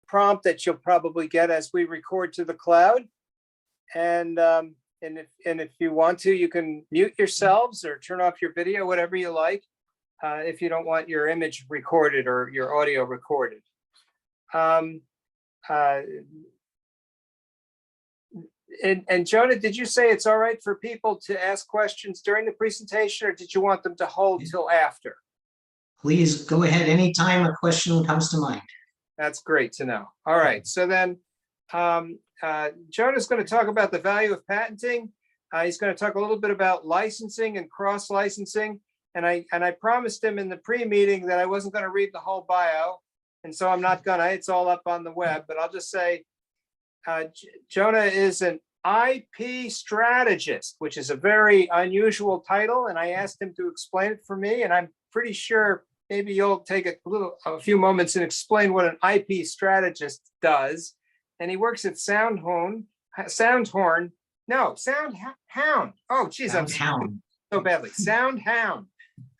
prompt that you'll probably get as we record to the cloud. And if you want to, you can mute yourselves or turn off your video, whatever you like, if you don't want your image recorded or your audio recorded. And Jonah, did you say it's all right for people to ask questions during the presentation, or did you want them to hold till after? Please go ahead anytime a question comes to mind. That's great to know. All right, so then Jonah's going to talk about the value of patenting. He's going to talk a little bit about licensing and cross-licensing. And I promised him in the pre-meeting that I wasn't going to read the whole bio. And so I'm not gonna, it's all up on the web, but I'll just say, Jonah is an IP strategist, which is a very unusual title. And I asked him to explain it for me. And I'm pretty sure maybe you'll take a few moments and explain what an IP strategist does. And he works at Soundhound. Oh, geez, I'm so badly. Soundhound,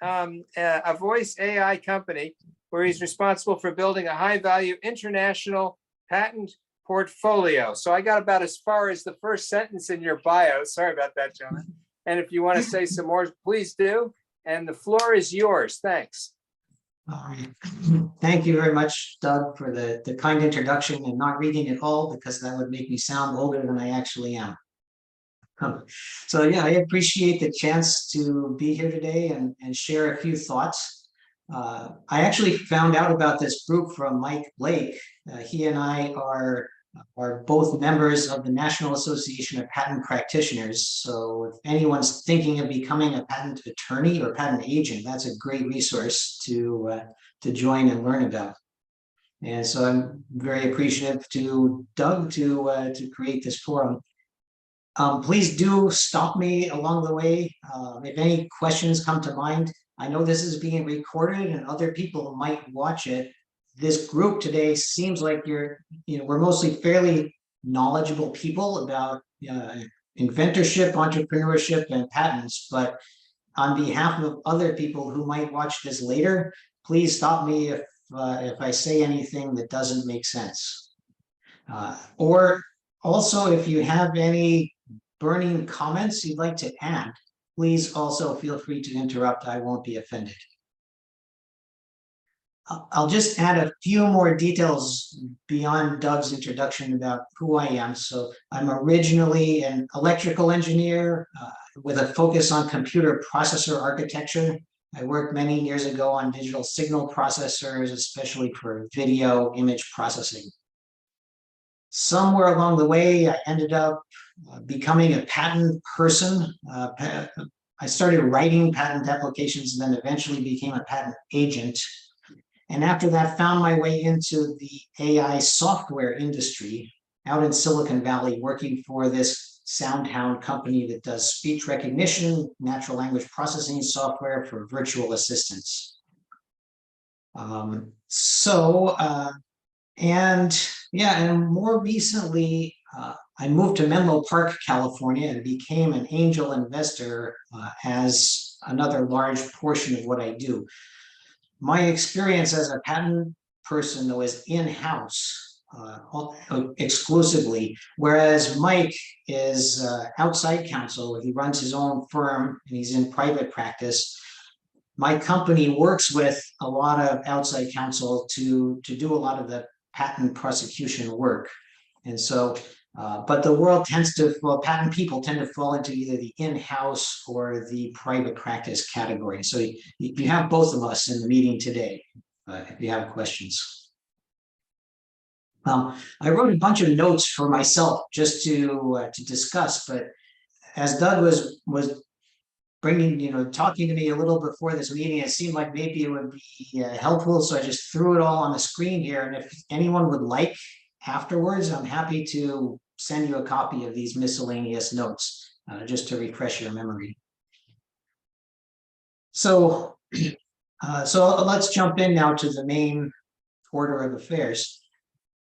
a voice AI company where he's responsible for building a high-value international patent portfolio. So I got about as far as the first sentence in your bio. Sorry about that, Jonah. And if you want to say some more, please do. And the floor is yours. Thanks. All right. Thank you very much, Doug, for the kind introduction and not reading it all, because that would make me sound older than I actually am. So yeah, I appreciate the chance to be here today and share a few thoughts. I actually found out about this group from Mike Blake. He and I are both members of the National Association of Patent Practitioners. So if anyone's thinking of becoming a patent attorney or patent agent, that's a great resource to join and learn about. And so I'm very appreciative to Doug to create this forum. Please do stop me along the way. If any questions come to mind. I know this is being recorded and other people might watch it. This group today seems like we're mostly fairly knowledgeable people about inventorship, entrepreneurship, and patents. But on behalf of other people who might watch this later, please stop me if I say anything that doesn't make sense. Or also, if you have any burning comments you'd like to add, please also feel free to interrupt. I won't be offended. I'll just add a few more details beyond Doug's introduction about who I am. So I'm originally an electrical engineer with a focus on computer processor architecture. I worked many years ago on digital signal processors, especially for video image processing. Somewhere along the way, I ended up becoming a patent person. I started writing patent applications and then eventually became a patent agent. And after that, found my way into the AI software industry out in Silicon Valley, working for this Soundhound company that does speech recognition, natural language processing software for virtual assistants. And more recently, I moved to Menlo Park, California, and became an angel investor as another large portion of what I do. My experience as a patent person, though, is in-house exclusively, whereas Mike is outside counsel. He runs his own firm and he's in private practice. My company works with a lot of outside counsel to do a lot of the patent prosecution work. And so, but the world tends to, well, patent people tend to fall into either the in-house or the private practice category. So you have both of us in the meeting today, if you have questions. I wrote a bunch of notes for myself just to discuss, but as Doug was bringing, talking to me a little before this meeting, it seemed like maybe it would be helpful. So I just threw it all on the screen here. And if anyone would like afterwards, I'm happy to send you a copy of these miscellaneous notes just to refresh your memory. So, let's jump in now to the main order of affairs.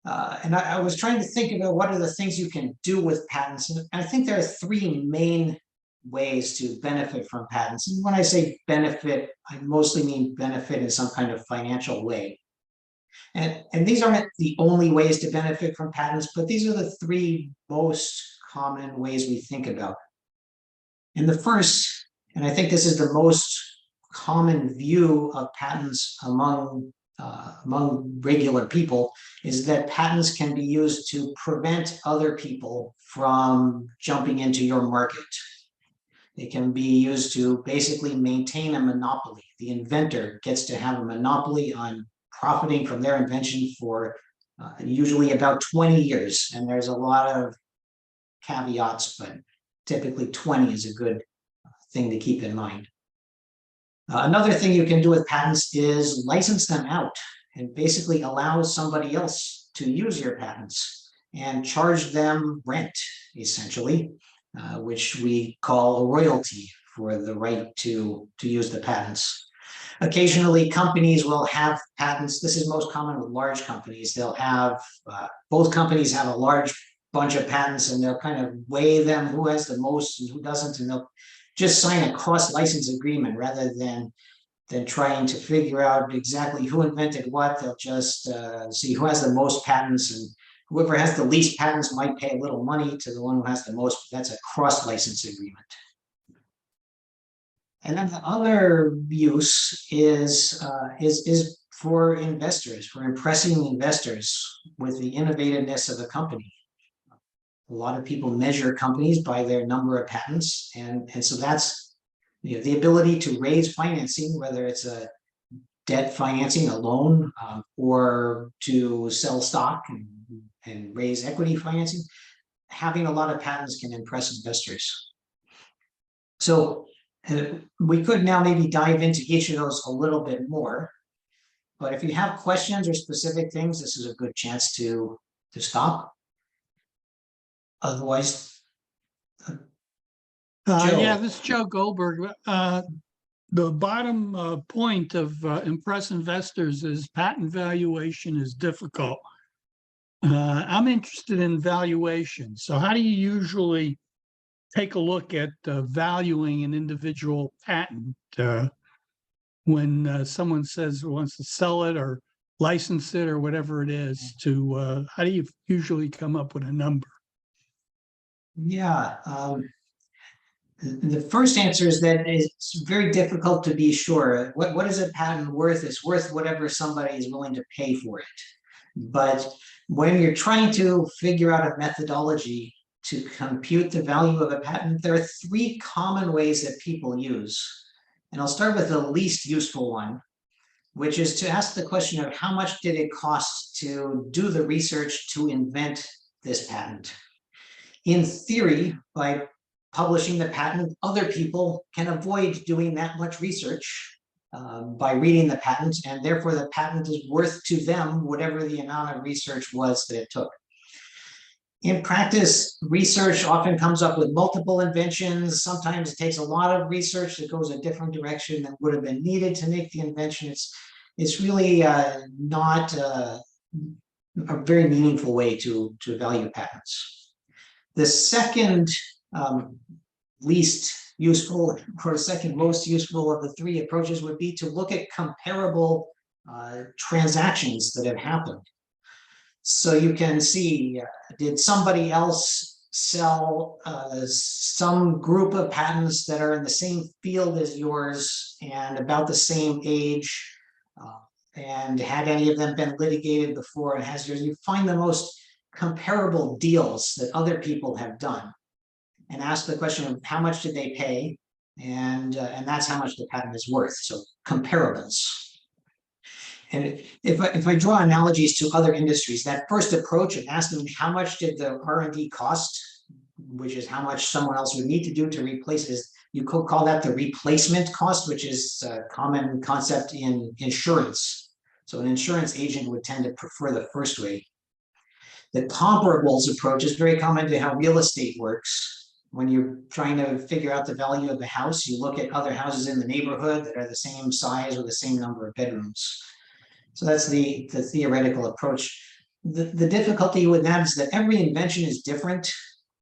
And I was trying to think about what are the things you can do with patents. And I think there are three main ways to benefit from patents. And when I say benefit, I mostly mean benefit in some kind of financial way. And these aren't the only ways to benefit from patents, but these are the three most common ways we think about. And the first, and I think this is the most common view of patents among regular people, is that patents can be used to prevent other people from jumping into your market. It can be used to basically maintain a monopoly. The inventor gets to have a monopoly on profiting from their invention for usually about 20 years. And there's a lot of caveats, but typically 20 is a good thing to keep in mind. Another thing you can do with patents is license them out and basically allow somebody else to use your patents and charge them rent, essentially, which we call a royalty for the right to use the patents. Occasionally, companies will have patents. This is most common with large companies. They'll have, both companies have a large bunch of patents, and they'll kind of weigh them, who has the most and who doesn't, and they'll just sign a cross-license agreement rather than trying to figure out exactly who invented what. They'll just see who has the most patents, and whoever has the least patents might pay a little money to the one who has the most. That's a cross-license agreement. And then the other use is for investors, for impressing investors with the innovativeness of a company. A lot of people measure companies by their number of patents, and so that's, you know, the ability to raise financing, whether it's a debt financing, a loan, or to sell stock and raise equity financing. Having a lot of patents can impress investors. So we could now maybe dive into each of those a little bit more, but if you have questions or specific things, this is a good chance to stop. Otherwise, yeah, this is Joe Goldberg. The bottom point of impress investors is patent valuation is difficult. I'm interested in valuation. So how do you usually take a look at valuing an individual patent when someone says wants to sell it or license it or whatever it is? To how do you usually come up with a number? Yeah, the first answer is that it's very difficult to be sure. What is a patent worth? It's worth whatever somebody is willing to pay for it. But when you're trying to figure out a methodology to compute the value of a patent, there are three common ways that people use. And I'll start with the least useful one, which is to ask the question of how much did it cost to do the research to invent this patent? In theory, by publishing the patent, other people can avoid doing that much research by reading the patent, and therefore the patent is worth to them whatever the amount of research was that it took. In practice, research often comes up with multiple inventions. Sometimes it takes a lot of research that goes a different direction than would have been needed to make the invention. It's really not a very meaningful way to value patents. The second least useful, or second most useful of the three approaches would be to look at comparable transactions that have happened. So you can see, did somebody else sell some group of patents that are in the same field as yours and about the same age, and had any of them been litigated before it has yours? You find the most comparable deals that other people have done and ask the question of how much did they pay, and that's how much the patent is worth. So comparables. And if I draw analogies to other industries, that first approach of asking how much did the R&D cost, which is how much someone else would need to do to replace it, is, you could call that the replacement cost, which is a common concept in insurance. So an insurance agent would tend to prefer the first way. The comparables approach is very common to how real estate works. When you're trying to figure out the value of a house, you look at other houses in the neighborhood that are the same size or the same number of bedrooms. So that's the theoretical approach. The difficulty with that is that every invention is different,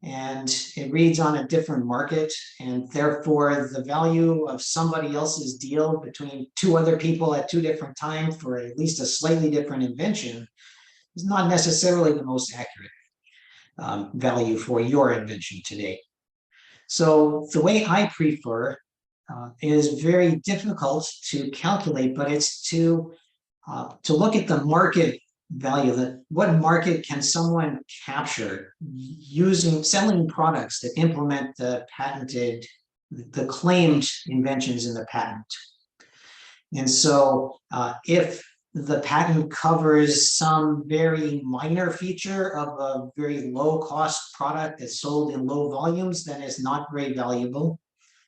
and it reads on a different market, and therefore the value of somebody else's deal between two other people at two different times for at least a slightly different invention is not necessarily the most accurate value for your invention today. So the way I prefer is very difficult to calculate, but it's to look at the market value, that what market can someone capture selling products that implement the claimed inventions in the patent. And so if the patent covers some very minor feature of a very low cost product that's sold in low volumes, then it's not very valuable.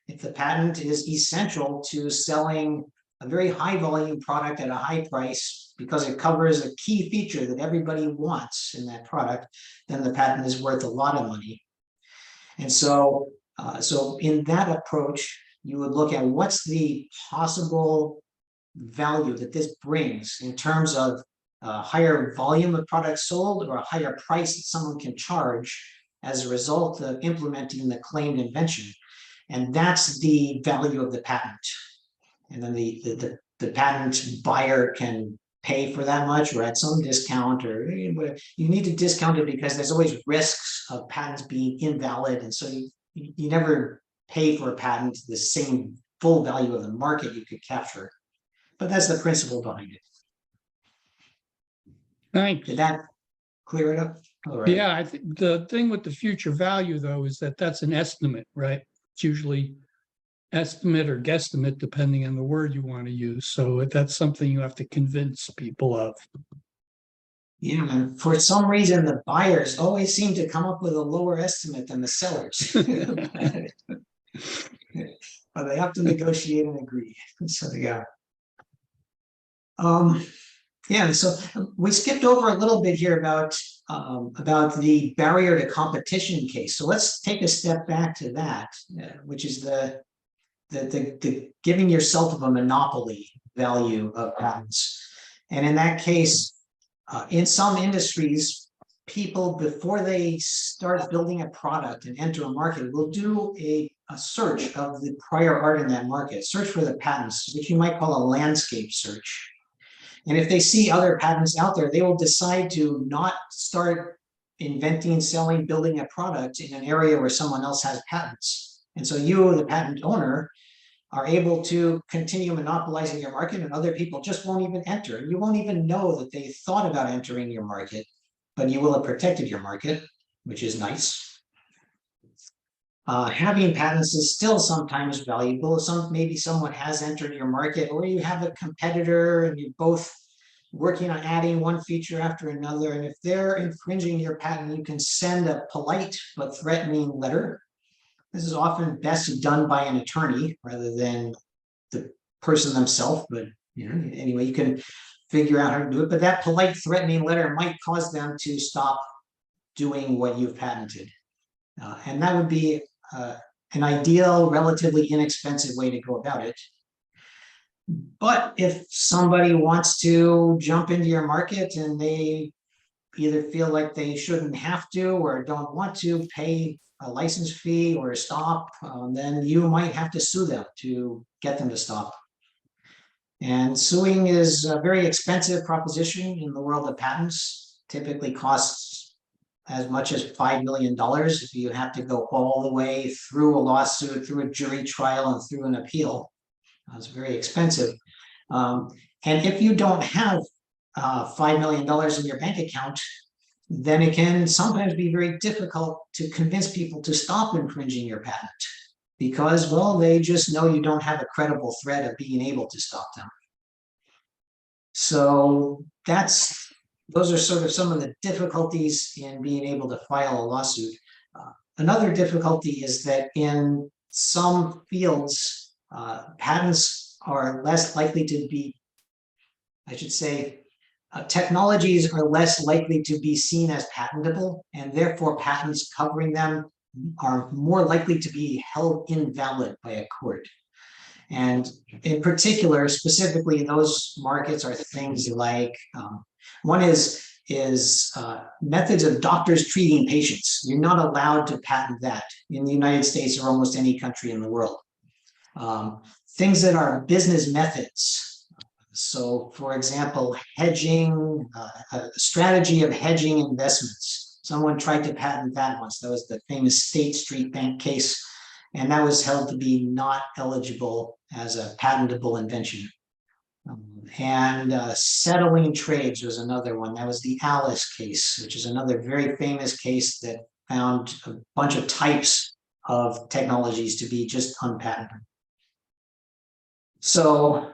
If the patent is essential to selling a very high volume product at a high price because it covers a key feature that everybody wants in that product, then the patent is worth a lot of money. And so, in that approach, you would look at what's the possible value that this brings in terms of a higher volume of products sold or a higher price that someone can charge as a result of implementing the claimed invention. And that's the value of the patent. And then the patent buyer can pay for that much or at some discount, or you need to discount it because there's always risks of patents being invalid. And so you never pay for a patent the same full value of the market you could capture. But that's the principle behind it. Thanks. Did that clear it up? All right. Yeah, I think the thing with the future value, though, is that that's an estimate, right? It's usually estimate or guesstimate, depending on the word you want to use. So that's something you have to convince people of. Yeah, and for some reason, the buyers always seem to come up with a lower estimate than the sellers. But they have to negotiate and agree. So yeah. Yeah, so we skipped over a little bit here about the barrier to competition case. So let's take a step back to that, which is the giving yourself a monopoly value of patents. And in that case, in some industries, people, before they start building a product and enter a market, will do a search of the prior art in that market, search for the patents, which you might call a landscape search. And if they see other patents out there, they will decide to not start inventing, selling, building a product in an area where someone else has patents. And so you, the patent owner, are able to continue monopolizing your market, and other people just won't even enter. You won't even know that they thought about entering your market, but you will have protected your market, which is nice. Having patents is still sometimes valuable. Maybe someone has entered your market, or you have a competitor and you're both working on adding one feature after another. And if they're infringing your patent, you can send a polite but threatening letter. This is often best done by an attorney rather than the person themselves, but anyway, you can figure out how to do it. But that polite threatening letter might cause them to stop doing what you've patented. And that would be an ideal, relatively inexpensive way to go about it. But if somebody wants to jump into your market and they either feel like they shouldn't have to or don't want to pay a license fee or stop, then you might have to sue them to get them to stop. And suing is a very expensive proposition in the world of patents. Typically costs as much as $5 million if you have to go all the way through a lawsuit, through a jury trial, and through an appeal. It's very expensive. And if you don't have $5 million in your bank account, then it can sometimes be very difficult to convince people to stop infringing your patent because, well, they just know you don't have a credible threat of being able to stop them. So those are sort of some of the difficulties in being able to file a lawsuit. Another difficulty is that in some fields, patents are less likely to be, technologies are less likely to be seen as patentable, and therefore patents covering them are more likely to be held invalid by a court. And in particular, specifically, those markets are things like, one is is methods of doctors treating patients. You're not allowed to patent that in the United States or almost any country in the world. Things that are business methods. So, for example, hedging, a strategy of hedging investments. Someone tried to patent that once. That was the famous State Street Bank case, and that was held to be not eligible as a patentable invention. And settling trades was another one. That was the Alice case, which is another very famous case that found a bunch of types of technologies to be just unpatentable. So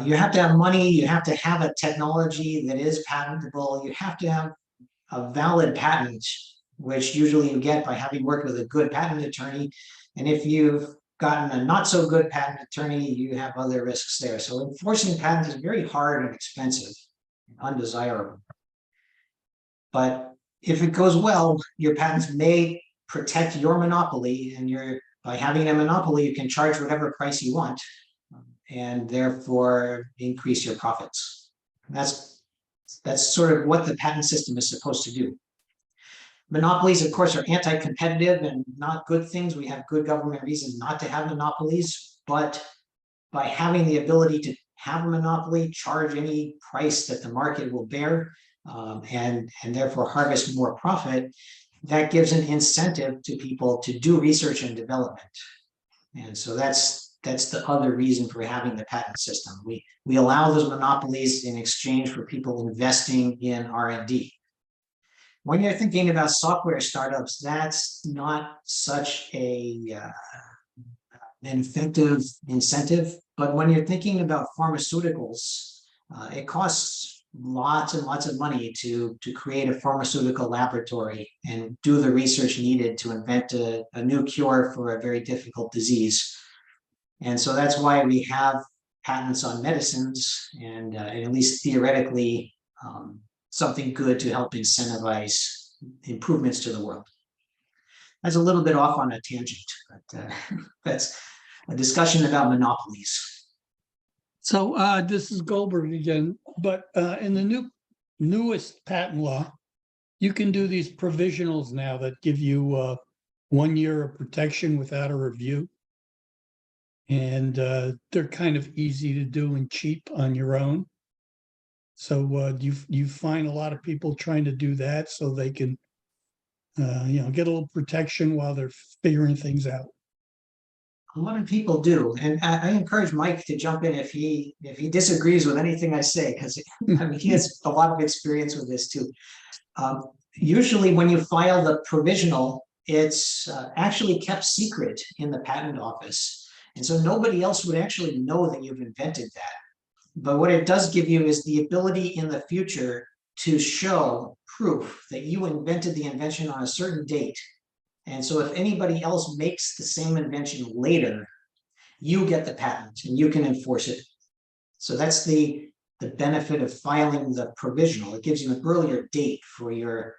you have to have money, you have to have a technology that is patentable, you have to have a valid patent, which usually you get by having worked with a good patent attorney. And if you've gotten a not so good patent attorney, you have other risks there. So enforcing patents is very hard and expensive, undesirable. But if it goes well, your patents may protect your monopoly, and by having a monopoly, you can charge whatever price you want, and therefore increase your profits. That's sort of what the patent system is supposed to do. Monopolies, of course, are anti-competitive and not good things. We have good government reasons not to have monopolies, but by having the ability to have a monopoly, charge any price that the market will bear, and therefore harvest more profit, that gives an incentive to people to do research and development. And so that's the other reason for having the patent system. We allow those monopolies in exchange for people investing in R&D. When you're thinking about software startups, that's not such an effective incentive. But when you're thinking about pharmaceuticals, it costs lots and lots of money to create a pharmaceutical laboratory and do the research needed to invent a new cure for a very difficult disease. And so that's why we have patents on medicines, and at least theoretically, something good to help incentivize improvements to the world. That's a little bit off on a tangent, but that's a discussion about monopolies. So this is Goldberg again, but in the newest patent law, you can do these provisionals now that give you 1 year of protection without a review. And they're kind of easy to do and cheap on your own. So you find a lot of people trying to do that so they can, get a little protection while they're figuring things out. A lot of people do, and I encourage Mike to jump in if he disagrees with anything I say, because I mean, he has a lot of experience with this too. Usually, when you file the provisional, it's actually kept secret in the patent office, and so nobody else would actually know that you've invented that. But what it does give you is the ability in the future to show proof that you invented the invention on a certain date. And so if anybody else makes the same invention later, you get the patent and you can enforce it. So that's the benefit of filing the provisional. It gives you an earlier date for your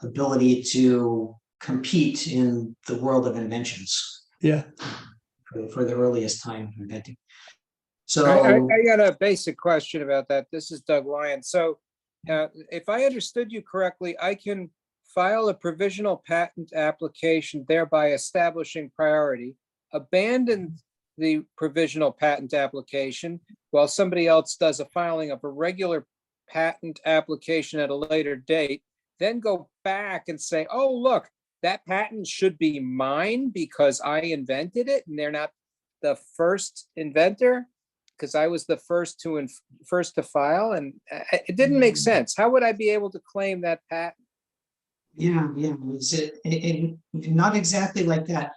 ability to compete in the world of inventions. Yeah. For the earliest time of inventing. So I got a basic question about that. This is Doug Lyon. So if I understood you correctly, I can file a provisional patent application, thereby establishing priority, abandon the provisional patent application while somebody else does a filing of a regular patent application at a later date, then go back and say, oh, look, that patent should be mine because I invented it and they're not the first inventor because I was the first to file, and it didn't make sense. How would I be able to claim that patent? Yeah, not exactly like that.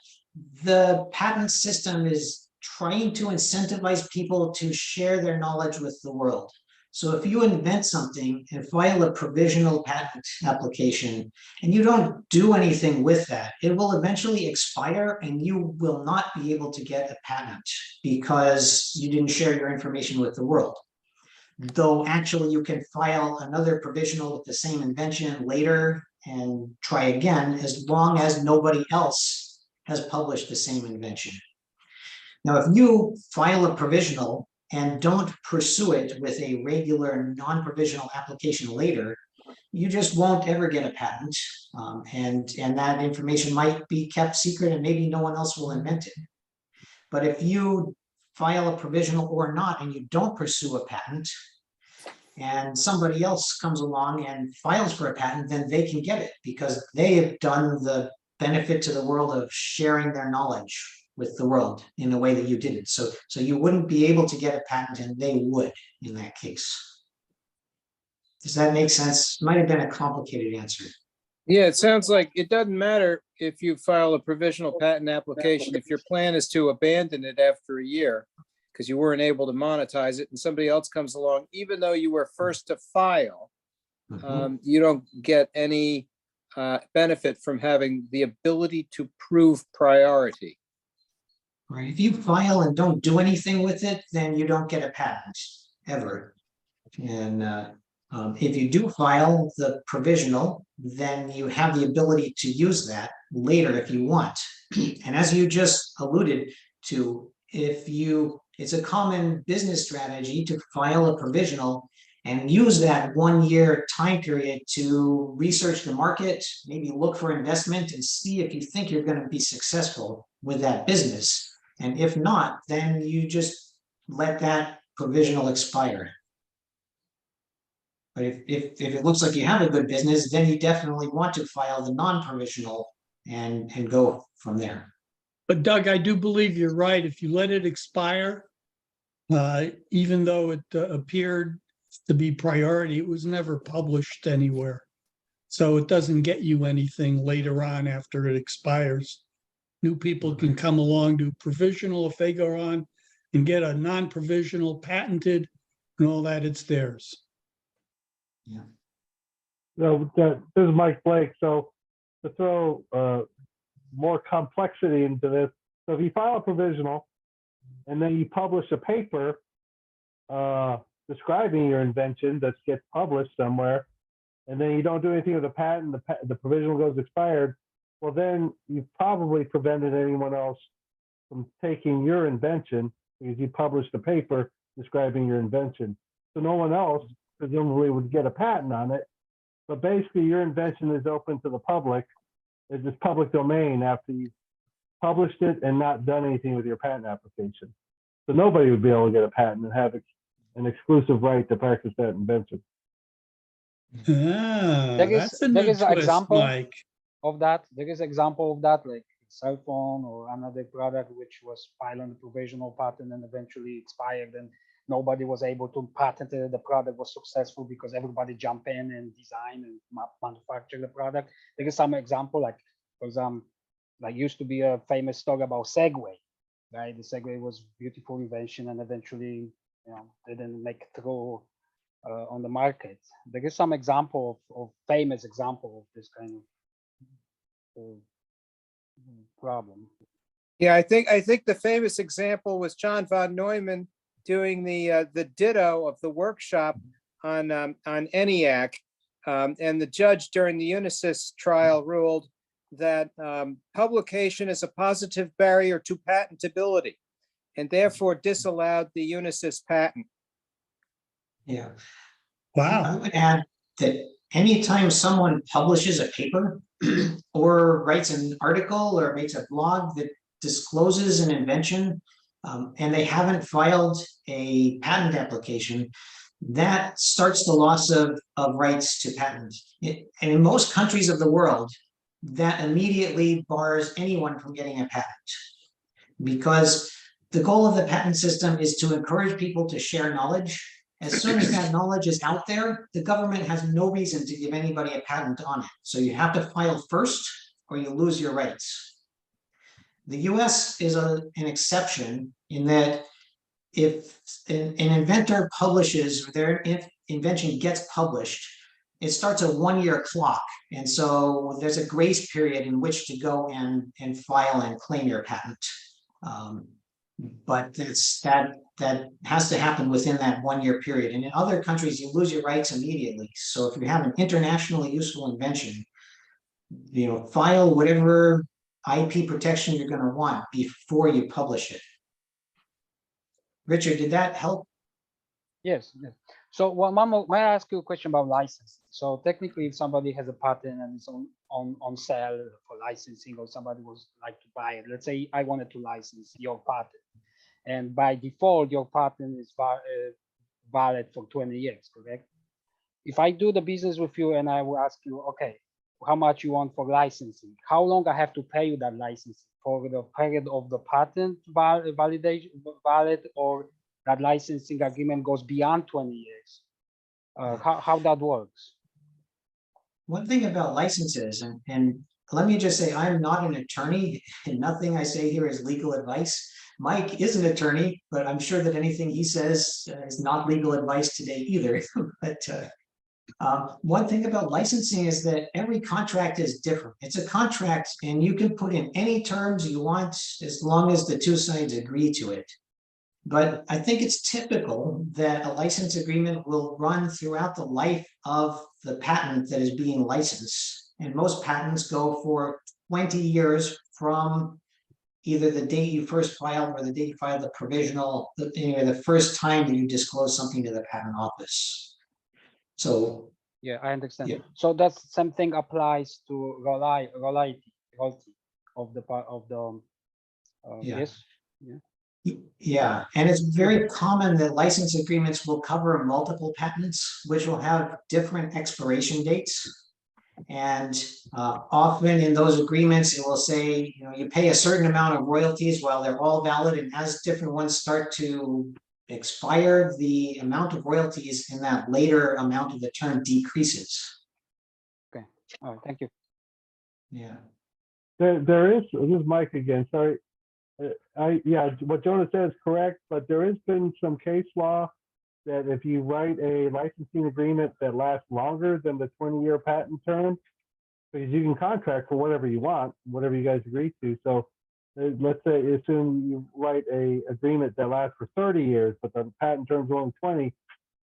The patent system is trying to incentivize people to share their knowledge with the world. So if you invent something and file a provisional patent application and you don't do anything with that, it will eventually expire and you will not be able to get a patent because you didn't share your information with the world. Though actually you can file another provisional with the same invention later and try again, as long as nobody else has published the same invention. Now, if you file a provisional and don't pursue it with a regular non-provisional application later, you just won't ever get a patent. And that information might be kept secret and maybe no one else will invent it. But if you file a provisional or not, and you don't pursue a patent, and somebody else comes along and files for a patent, then they can get it because they have done the benefit to the world of sharing their knowledge with the world in the way that you did it. So you wouldn't be able to get a patent and they would in that case. Does that make sense? Might have been a complicated answer. Yeah, it sounds like it doesn't matter if you file a provisional patent application, if your plan is to abandon it after a year because you weren't able to monetize it and somebody else comes along, even though you were first to file, you don't get any benefit from having the ability to prove priority. Right. If you file and don't do anything with it, then you don't get a patent ever. And if you do file the provisional, then you have the ability to use that later if you want. And as you just alluded to, it's a common business strategy to file a provisional and use that 1 year time period to research the market, maybe look for investment and see if you think you're going to be successful with that business. And if not, then you just let that provisional expire. But if it looks like you have a good business, then you definitely want to file the non-provisional and go from there. But Doug, I do believe you're right. If you let it expire, even though it appeared to be priority, it was never published anywhere. So it doesn't get you anything later on after it expires. New people can come along, do provisional if they go on and get a non-provisional patented and all that, it's theirs. Yeah. So this is Mike Blake. So to throw more complexity into this, so if you file a provisional and then you publish a paper describing your invention that gets published somewhere, and then you don't do anything with the patent, the provisional goes expired, well, then you've probably prevented anyone else from taking your invention because you published a paper describing your invention. So no one else presumably would get a patent on it, but basically your invention is open to the public. It's just public domain after you've published it and not done anything with your patent application. So nobody would be able to get a patent and have an exclusive right to practice that invention. That's a new twist, Mike. There is example of that, like cell phone or another product which was filed on the provisional patent and eventually expired, and nobody was able to patent it. The product was successful because everybody jumped in and design and manufacture the product. There is some example, like for example, like used to be a famous story about Segway, right? The Segway was beautiful invention and eventually, didn't make it through on the market. There is some example of famous example of this kind of problem. Yeah, I think the famous example was John von Neumann doing the ditto of the workshop on ENIAC, and the judge during the Unisys trial ruled that publication is a positive barrier to patentability, and therefore disallowed the Unisys patent. Yeah. Wow. I would add that anytime someone publishes a paper or writes an article or makes a blog that discloses an invention, and they haven't filed a patent application, that starts the loss of rights to patent. And in most countries of the world, that immediately bars anyone from getting a patent, because the goal of the patent system is to encourage people to share knowledge. As soon as that knowledge is out there, the government has no reason to give anybody a patent on it. So you have to file first or you lose your rights. The US is an exception in that if an inventor publishes, their invention gets published, it starts a 1 year clock. And so there's a grace period in which to go and file and claim your patent. But that has to happen within that 1 year period. And in other countries, you lose your rights immediately. So if you have an internationally useful invention, file whatever IP protection you're going to want before you publish it. Richard, did that help? Yes. So one more, may I ask you a question about licensing? So technically, if somebody has a patent and it's on sale for licensing, or somebody would like to buy it, let's say I wanted to license your patent, and by default, your patent is valid for 20 years, correct? If I do the business with you and I will ask you, okay, how much you want for licensing? How long I have to pay you that licensing? For the period of the patent validation valid, or that licensing agreement goes beyond 20 years? How that works? One thing about licenses, and let me just say, I'm not an attorney, and nothing I say here is legal advice. Mike is an attorney, but I'm sure that anything he says is not legal advice today either. But one thing about licensing is that every contract is different. It's a contract, and you can put in any terms you want as long as the two sides agree to it. But I think it's typical that a license agreement will run throughout the life of the patent that is being licensed. And most patents go for 20 years from either the date you first filed or the date you filed the provisional, the first time that you disclose something to the patent office. So Yeah, I understand. Yeah. So that's something applies to royalty of the part of the Yeah. yes. yeah, and it's very common that license agreements will cover multiple patents, which will have different expiration dates. And often in those agreements, it will say, you pay a certain amount of royalties while they're all valid, and as different ones start to expire, the amount of royalties in that later amount of the term decreases. Okay. All right. Thank you. Yeah. There is, this is Mike again, sorry. Yeah, what Jonah said is correct, but there has been some case law that if you write a licensing agreement that lasts longer than the 20-year patent term, because you can contract for whatever you want, whatever you guys agree to. So let's say, assume you write a agreement that lasts for 30 years, but the patent term's only 20.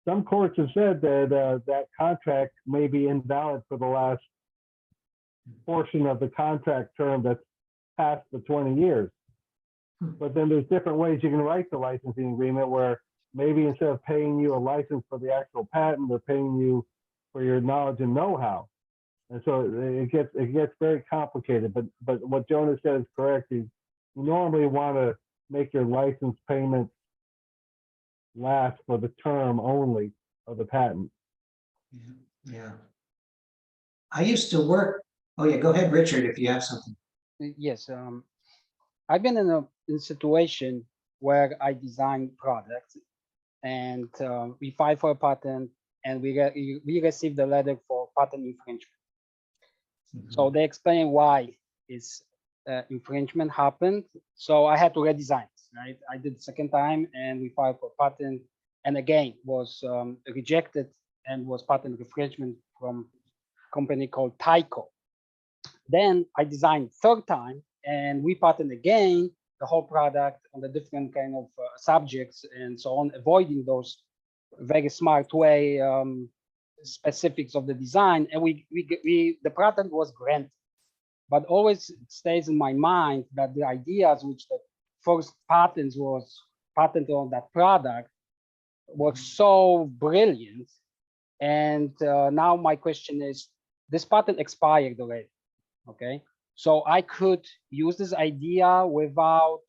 Some courts have said that that contract may be invalid for the last portion of the contract term that's past the 20 years. But then there's different ways you can write the licensing agreement, where maybe instead of paying you a license for the actual patent, they're paying you for your knowledge and know-how. And so it gets very complicated. But what Jonah said is correct. You normally want to make your license payments last for the term only of the patent. Yeah. I used to work. Oh yeah, go ahead, Richard, if you have something. Yes. I've been in a situation where I design products, and we file for a patent, and we received a letter for patent infringement. So they explain why is infringement happened. So I had to redesign it, right? I did the second time, and we filed for patent, and again was rejected and was patent infringement from a company called Tyco. Then I designed third time, and we patent again the whole product on the different kind of subjects and so on, avoiding those very smart way specifics of the design, and the patent was granted. But always it stays in my mind that the ideas which the first patents was patented on that product was so brilliant. And now my question is, this patent expired already, okay? So I could use this idea without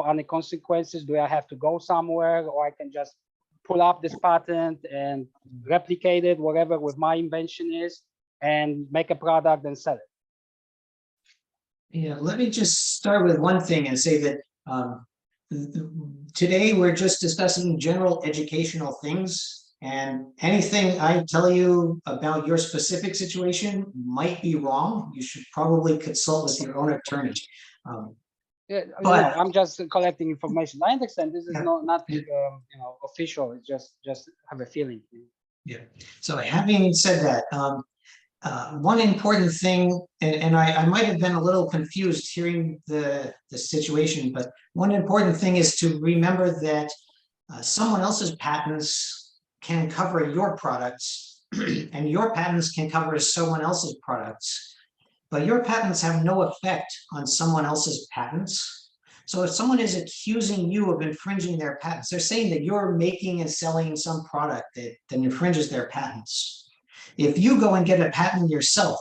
any consequences. Do I have to go somewhere, or I can just pull up this patent and replicate it, whatever with my invention is, and make a product and sell it? Yeah, let me just start with one thing and say that today we're just discussing general educational things, and anything I tell you about your specific situation might be wrong. You should probably consult with your own attorney. Yeah, But- I'm just collecting information. I understand this is Yeah. not official. It's just have a feeling. Yeah. So having said that, one important thing, and I might have been a little confused hearing the situation, but one important thing is to remember that someone else's patents can cover your products, and your patents can cover someone else's products, but your patents have no effect on someone else's patents. So if someone is accusing you of infringing their patents, they're saying that you're making and selling some product that infringes their patents. If you go and get a patent yourself,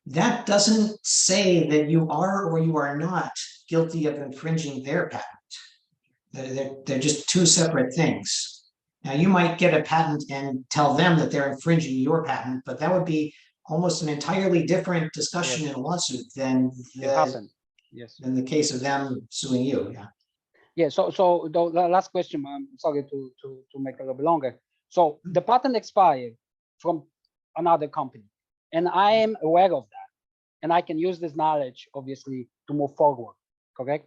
that doesn't say that you are or you are not guilty of infringing their patent. They're just two separate things. Now, you might get a patent and tell them that they're infringing your patent, but that would be almost an entirely different discussion in a lawsuit than It hasn't. Yes. in the case of them suing you. Yeah. Yeah. So the last question, I'm sorry to make a little bit longer. So the patent expired from another company, and I am aware of that, and I can use this knowledge, obviously, to move forward. Correct?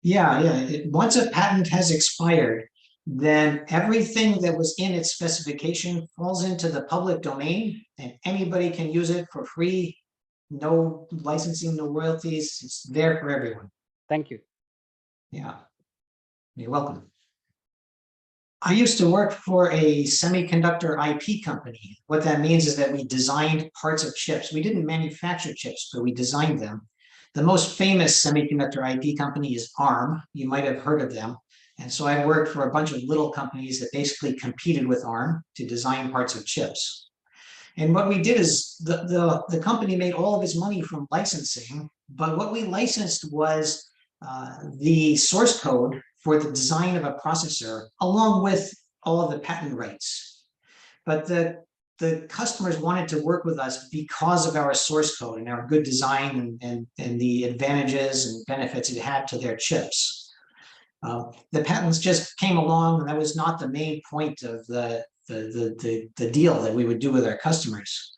Yeah. Once a patent has expired, then everything that was in its specification falls into the public domain, and anybody can use it for free. No licensing, no royalties. It's there for everyone. Thank you. Yeah, you're welcome. I used to work for a semiconductor IP company. What that means is that we designed parts of chips. We didn't manufacture chips, but we designed them. The most famous semiconductor IP company is ARM. You might have heard of them. And so I worked for a bunch of little companies that basically competed with ARM to design parts of chips. And what we did is the company made all of its money from licensing, but what we licensed was the source code for the design of a processor, along with all of the patent rights. But the customers wanted to work with us because of our source code and our good design and the advantages and benefits it had to their chips. The patents just came along, and that was not the main point of the deal that we would do with our customers.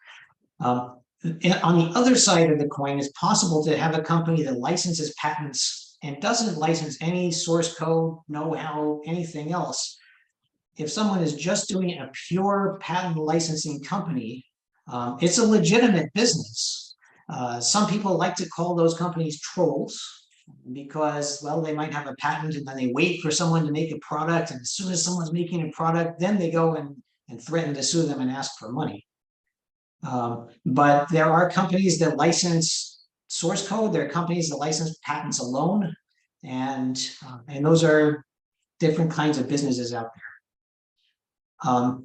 On the other side of the coin, it's possible to have a company that licenses patents and doesn't license any source code, know-how, anything else. If someone is just doing a pure patent licensing company, it's a legitimate business. Some people like to call those companies trolls because, well, they might have a patent and then they wait for someone to make a product, and as soon as someone's making a product, then they go and threaten to sue them and ask for money. But there are companies that license source code. There are companies that license patents alone, and those are different kinds of businesses out there.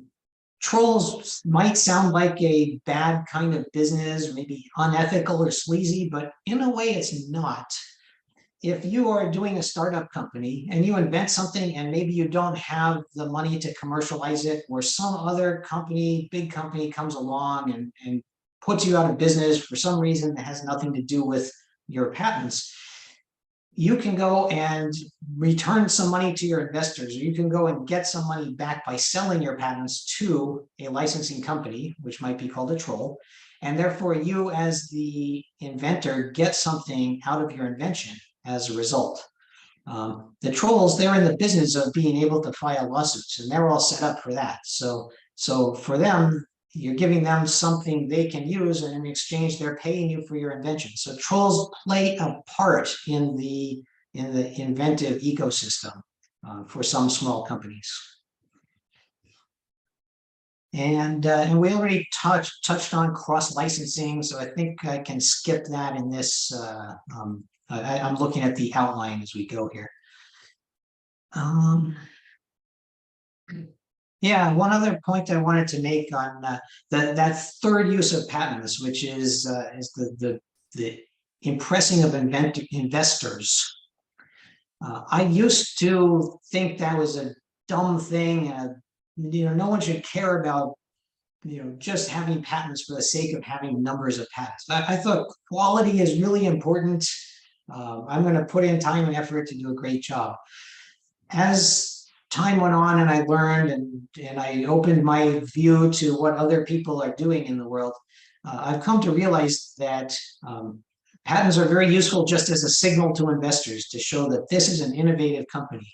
Trolls might sound like a bad kind of business, maybe unethical or sleazy, but in a way it's not. If you are doing a startup company and you invent something and maybe you don't have the money to commercialize it, or some other company, big company comes along and puts you out of business for some reason that has nothing to do with your patents, you can go and return some money to your investors, or you can go and get some money back by selling your patents to a licensing company, which might be called a troll. And therefore you as the inventor get something out of your invention as a result. The trolls, they're in the business of being able to file lawsuits, and they're all set up for that. So for them, you're giving them something they can use, and in exchange, they're paying you for your invention. So trolls play a part in the inventive ecosystem for some small companies. And we already touched on cross-licensing, so I think I can skip that in this. I'm looking at the outline as we go here. Yeah, one other point I wanted to make on that third use of patents, which is the impressing of investors. I used to think that was a dumb thing. No one should care about just having patents for the sake of having numbers of patents. I thought quality is really important. I'm going to put in time and effort to do a great job. As time went on and I learned and I opened my view to what other people are doing in the world, I've come to realize that patents are very useful just as a signal to investors to show that this is an innovative company.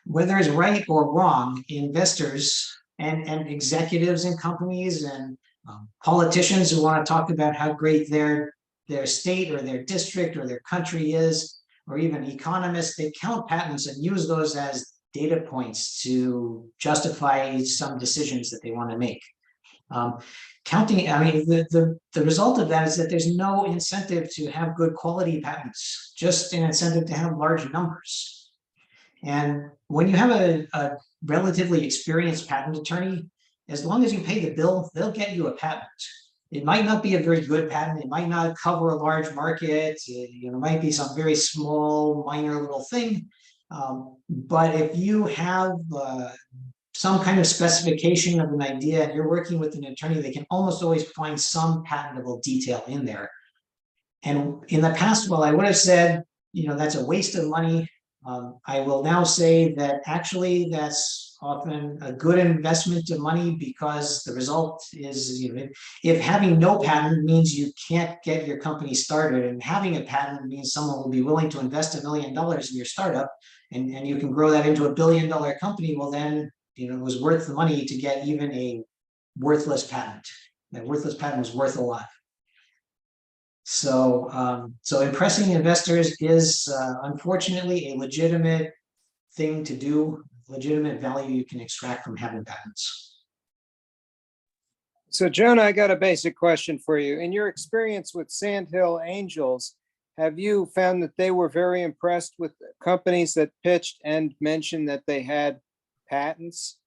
Whether it's right or wrong, investors and executives in companies and politicians who want to talk about how great their state or their district or their country is, or even economists, they count patents and use those as data points to justify some decisions that they want to make. Counting, I mean, the result of that is that there's no incentive to have good quality patents, just an incentive to have large numbers. And when you have a relatively experienced patent attorney, as long as you pay the bill, they'll get you a patent. It might not be a very good patent. It might not cover a large market. It might be some very small, minor little thing. But if you have some kind of specification of an idea and you're working with an attorney, they can almost always find some patentable detail in there. And in the past, well, I would have said, that's a waste of money. I will now say that actually that's often a good investment of money, because the result is, if having no patent means you can't get your company started, and having a patent means someone will be willing to invest $1 million in your startup, and you can grow that into $1 billion company, well then, it was worth the money to get even a worthless patent. That worthless patent was worth a lot. So, so impressing investors is unfortunately a legitimate thing to do, legitimate value you can extract from having patents. So Jonah, I got a basic question for you. In your experience with Sandhill Angels, have you found that they were very impressed with companies that pitched and mentioned that they had patents?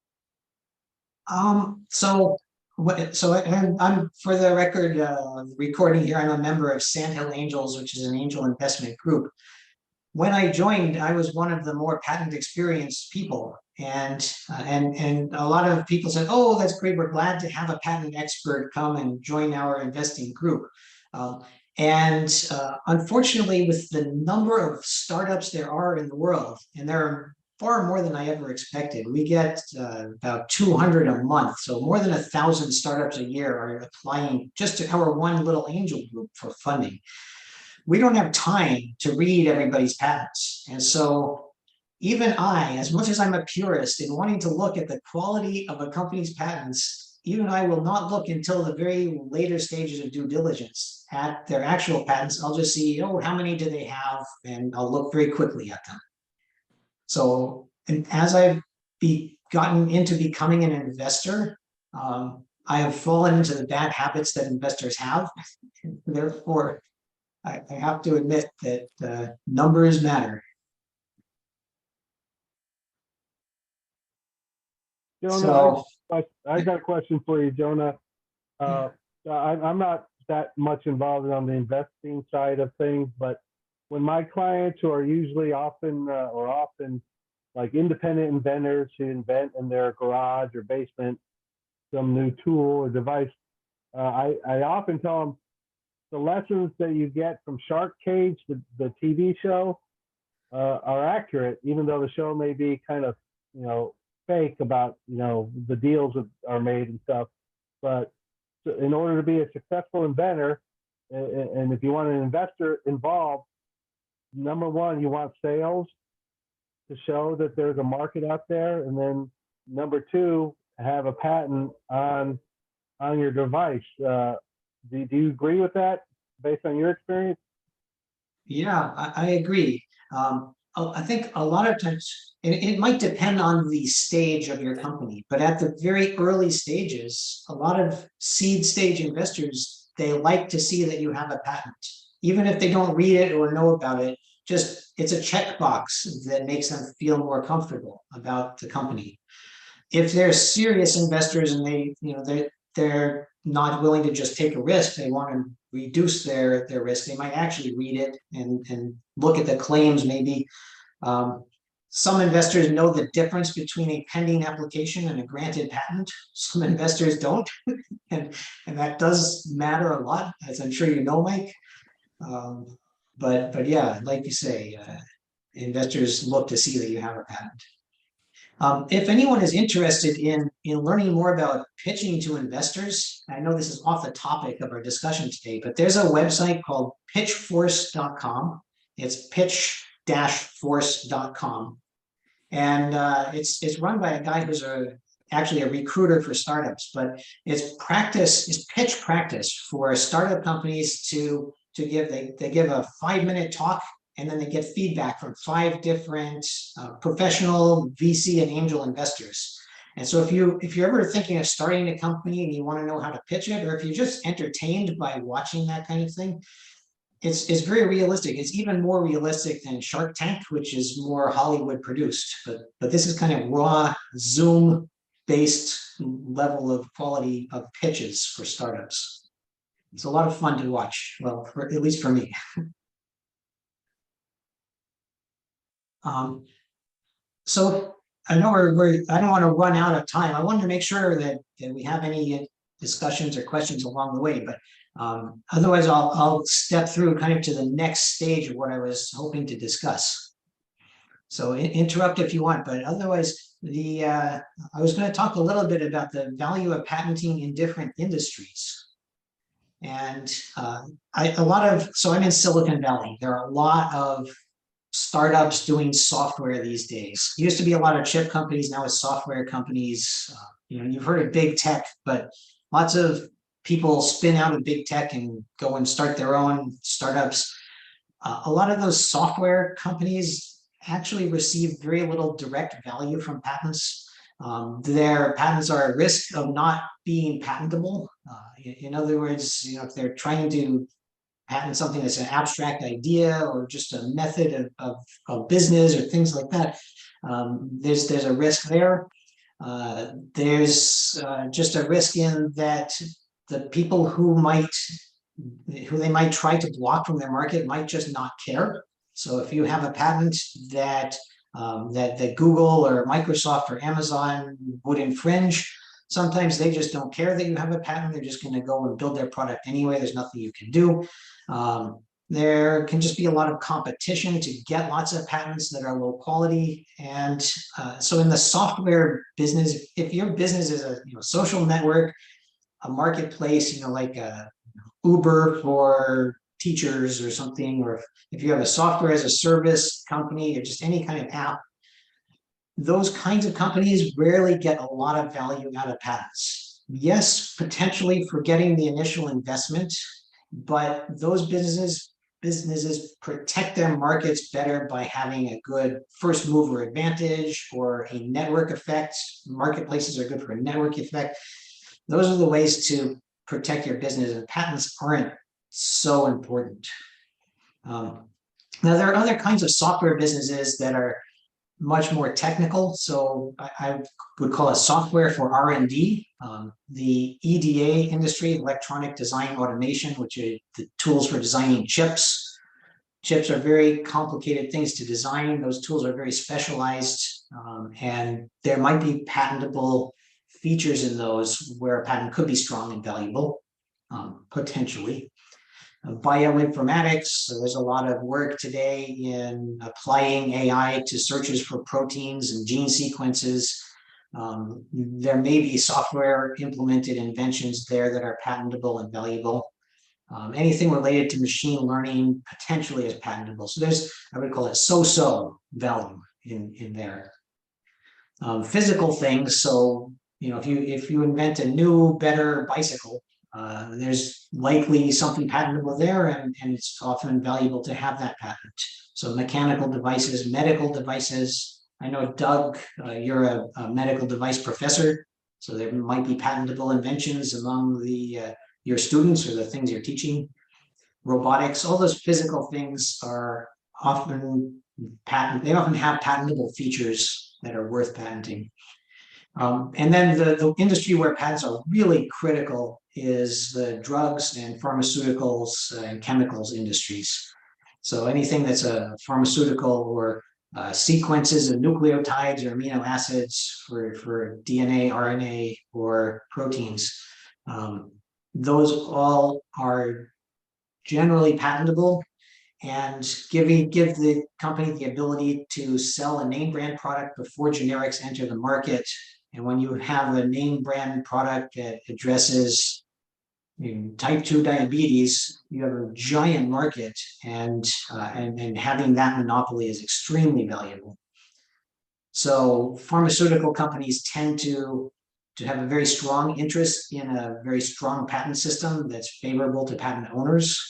I'm for the record, recording here, I'm a member of Sandhill Angels, which is an angel investment group. When I joined, I was one of the more patent experienced people, and a lot of people said, "Oh, that's great. We're glad to have a patent expert come and join our investing group." Unfortunately, with the number of startups there are in the world, and there are far more than I ever expected. We get about 200 a month, so more than 1,000 startups a year are applying just to our one little angel group for funding. We don't have time to read everybody's patents, and so even I, as much as I'm a purist in wanting to look at the quality of a company's patents, even I will not look until the very later stages of due diligence at their actual patents. I'll just see, how many do they have, and I'll look very quickly at them. So, and as I've gotten into becoming an investor, I have fallen into the bad habits that investors have. Therefore, I have to admit that numbers matter. Jonah, I got a question for you, Jonah. I'm not that much involved on the investing side of things, but when my clients, who are usually often like independent inventors who invent in their garage or basement some new tool or device, I often tell them the lessons that you get from Shark Cage, the TV show, are accurate, even though the show may be kind of, fake about, the deals that are made and stuff. But in order to be a successful inventor, and if you want an investor involved, number one, you want sales to show that there's a market out there, and then number two, have a patent on your device. Do you agree with that based on your experience? Yeah, I agree. I think a lot of times, and it might depend on the stage of your company, but at the very early stages, a lot of seed stage investors, they like to see that you have a patent. Even if they don't read it or know about it, just it's a checkbox that makes them feel more comfortable about the company. If they're serious investors and they're not willing to just take a risk, they want to reduce their risk, they might actually read it and look at the claims maybe. Some investors know the difference between a pending application and a granted patent. Some investors don't, and that does matter a lot, as I'm sure you know, Mike. But yeah, like you say, investors look to see that you have a patent. If anyone is interested in learning more about pitching to investors, I know this is off the topic of our discussion today, but there's a website called pitchforce.com. It's pitch-force.com. And it's run by a guy who's actually a recruiter for startups, but it's pitch practice for startup companies to give. They give a 5-minute talk, and then they get feedback from 5 different professional VC and angel investors. And so if you're ever thinking of starting a company and you want to know how to pitch it, or if you're just entertained by watching that kind of thing, it's very realistic. It's even more realistic than Shark Tank, which is more Hollywood produced. But this is kind of raw Zoom based level of quality of pitches for startups. It's a lot of fun to watch. Well, at least for me. So I know I don't want to run out of time. I wanted to make sure that we have any discussions or questions along the way, but otherwise I'll step through kind of to the next stage of what I was hoping to discuss. So interrupt if you want, but otherwise I was going to talk a little bit about the value of patenting in different industries. And so I'm in Silicon Valley. There are a lot of startups doing software these days. Used to be a lot of chip companies, now it's software companies. You've heard of big tech, but lots of people spin out of big tech and go and start their own startups. A lot of those software companies actually receive very little direct value from patents. Their patents are at risk of not being patentable. In other words, if they're trying to patent something that's an abstract idea or just a method of business or things like that, there's a risk there. There's just a risk in that the people who they might try to block from their market might just not care. So if you have a patent that Google or Microsoft or Amazon would infringe, sometimes they just don't care that you have a patent. They're just going to go and build their product anyway. There's nothing you can do. There can just be a lot of competition to get lots of patents that are low quality. And so in the software business, if your business is a social network, a marketplace, like Uber for teachers or something, or if you have a software as a service company or just any kind of app, those kinds of companies rarely get a lot of value out of patents. Yes, potentially for getting the initial investment, but those businesses protect their markets better by having a good first mover advantage or a network effect. Marketplaces are good for a network effect. Those are the ways to protect your business, and patents aren't so important. Now, there are other kinds of software businesses that are much more technical. So I would call it software for R&D. The EDA industry, electronic design automation, which are the tools for designing chips. Chips are very complicated things to design. Those tools are very specialized, and there might be patentable features in those where a patent could be strong and valuable, potentially. Bioinformatics, so there's a lot of work today in applying AI to searches for proteins and gene sequences. There may be software implemented inventions there that are patentable and valuable. Anything related to machine learning potentially is patentable. So I would call it so-so value in there. Physical things, so if you invent a new, better bicycle, there's likely something patentable there, and it's often valuable to have that patent. So mechanical devices, medical devices. I know, Doug, you're a medical device professor, so there might be patentable inventions among your students or the things you're teaching. Robotics, all those physical things are often they often have patentable features that are worth patenting. And then the industry where patents are really critical is the drugs and pharmaceuticals and chemicals industries. So anything that's a pharmaceutical or sequences of nucleotides or amino acids for DNA, RNA, or proteins, those all are generally patentable and give the company the ability to sell a name brand product before generics enter the market. And when you have a name brand product that addresses type 2 diabetes, you have a giant market, and having that monopoly is extremely valuable. So pharmaceutical companies tend to have a very strong interest in a very strong patent system that's favorable to patent owners.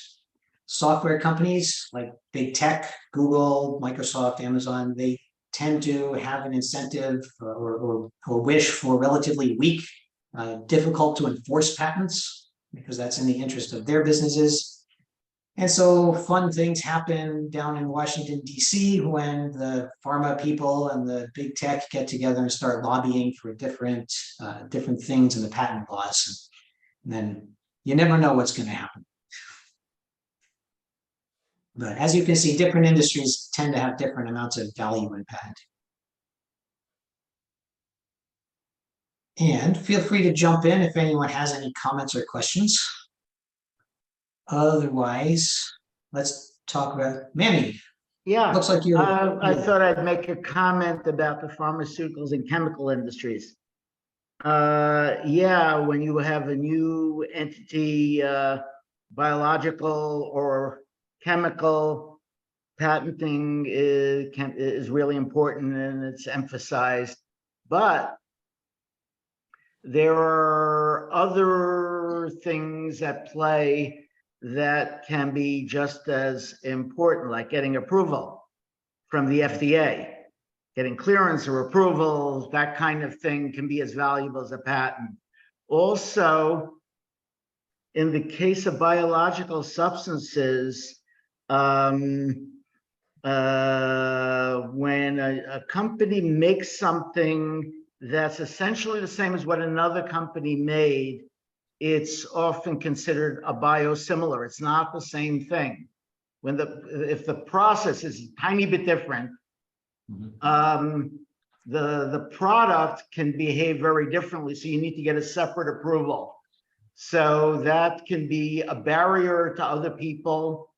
Software companies like big tech, Google, Microsoft, Amazon, they tend to have an incentive or wish for relatively weak, difficult to enforce patents, because that's in the interest of their businesses. And so fun things happen down in Washington, D.C. when the pharma people and the big tech get together and start lobbying for different things in the patent laws. And then you never know what's going to happen. But as you can see, different industries tend to have different amounts of value in patent. And feel free to jump in if anyone has any comments or questions. Otherwise, let's talk about Manny. Yeah, Looks like you're. I thought I'd make a comment about the pharmaceuticals and chemical industries. Yeah, when you have a new entity, biological or chemical, patenting is really important and it's emphasized. But there are other things at play that can be just as important, like getting approval from the FDA. Getting clearance or approval, that kind of thing can be as valuable as a patent. Also, in the case of biological substances, when a company makes something that's essentially the same as what another company made, it's often considered a biosimilar. It's not the same thing. If the process is a tiny bit different, the product can behave very differently, so you need to get a separate approval. So that can be a barrier to other people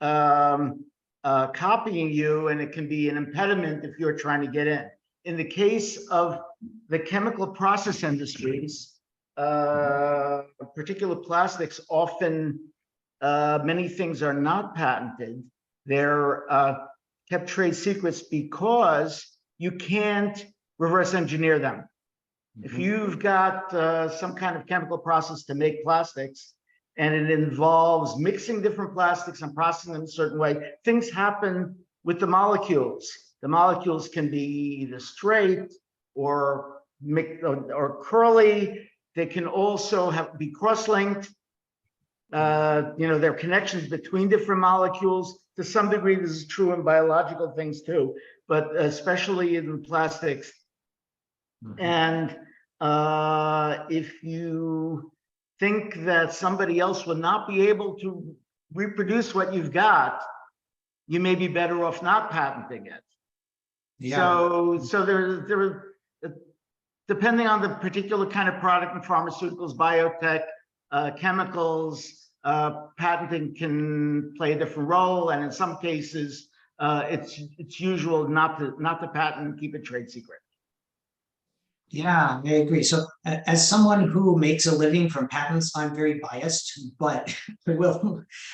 copying you, and it can be an impediment if you're trying to get in. In the case of the chemical process industries, particular plastics, often many things are not patented. They're kept trade secrets because you can't reverse engineer them. If you've got some kind of chemical process to make plastics and it involves mixing different plastics and processing them a certain way, things happen with the molecules. The molecules can be either straight or curly. They can also be cross-linked. There are connections between different molecules. To some degree, this is true in biological things too, but especially in plastics. And if you think that somebody else will not be able to reproduce what you've got, you may be better off not patenting it. So there, depending on the particular kind of product in pharmaceuticals, biotech, chemicals, patenting can play a different role, and in some cases, it's usual not to patent and keep it trade secret. Yeah, I agree. So as someone who makes a living from patents, I'm very biased, but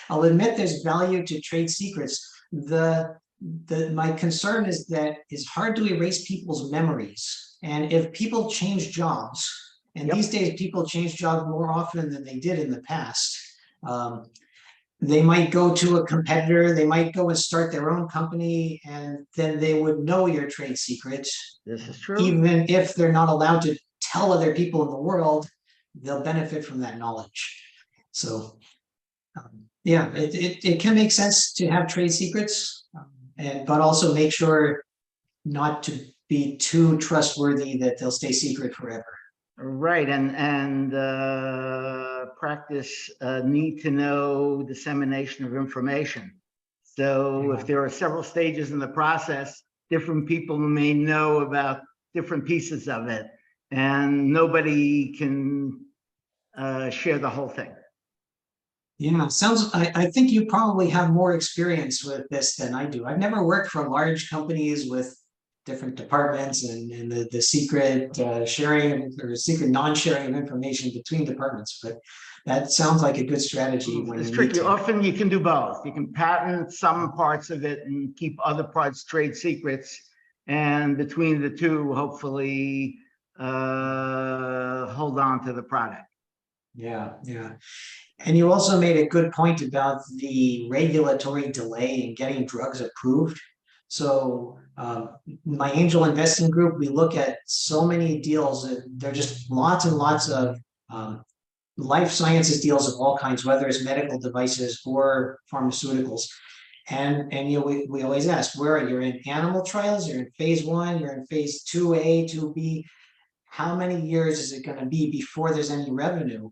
I'll admit there's value to trade secrets. My concern is that it's hard to erase people's memories. And if people change jobs, and these days people change jobs more often than they did in the past, they might go to a competitor, they might go and start their own company, and then they would know your trade secret. This is true. Even if they're not allowed to tell other people in the world, they'll benefit from that knowledge. So yeah, it can make sense to have trade secrets, but also make sure not to be too trustworthy that they'll stay secret forever. Right, and practice need to know dissemination of information. So if there are several stages in the process, different people may know about different pieces of it, and nobody can share the whole thing. Yeah, I think you probably have more experience with this than I do. I've never worked for large companies with different departments and the secret sharing or secret non-sharing of information between departments, but that sounds like a good strategy. When it's tricky. Often you can do both. You can patent some parts of it and keep other parts trade secrets, and between the two, hopefully hold on to the product. Yeah. And you also made a good point about the regulatory delay in getting drugs approved. So my angel investing group, we look at so many deals. There are just lots and lots of life sciences deals of all kinds, whether it's medical devices or pharmaceuticals. And you know, we always ask, where are you? You're in animal trials, you're in phase 1, you're in phase 2A, 2B. How many years is it going to be before there's any revenue?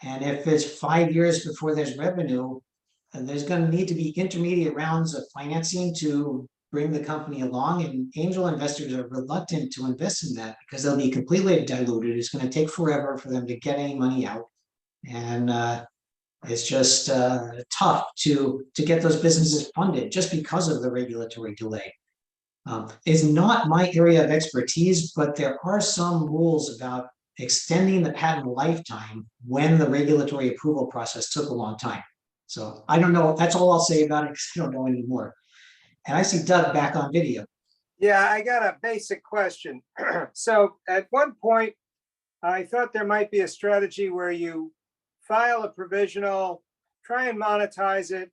And if it's 5 years before there's revenue, there's going to need to be intermediate rounds of financing to bring the company along. And angel investors are reluctant to invest in that because they'll be completely diluted. It's going to take forever for them to get any money out. And it's just tough to get those businesses funded just because of the regulatory delay. It's not my area of expertise, but there are some rules about extending the patent lifetime when the regulatory approval process took a long time. So I don't know. That's all I'll say about it because I don't know anymore. And I see Doug back on video. Yeah, I got a basic question. So at one point, I thought there might be a strategy where you file a provisional, try and monetize it.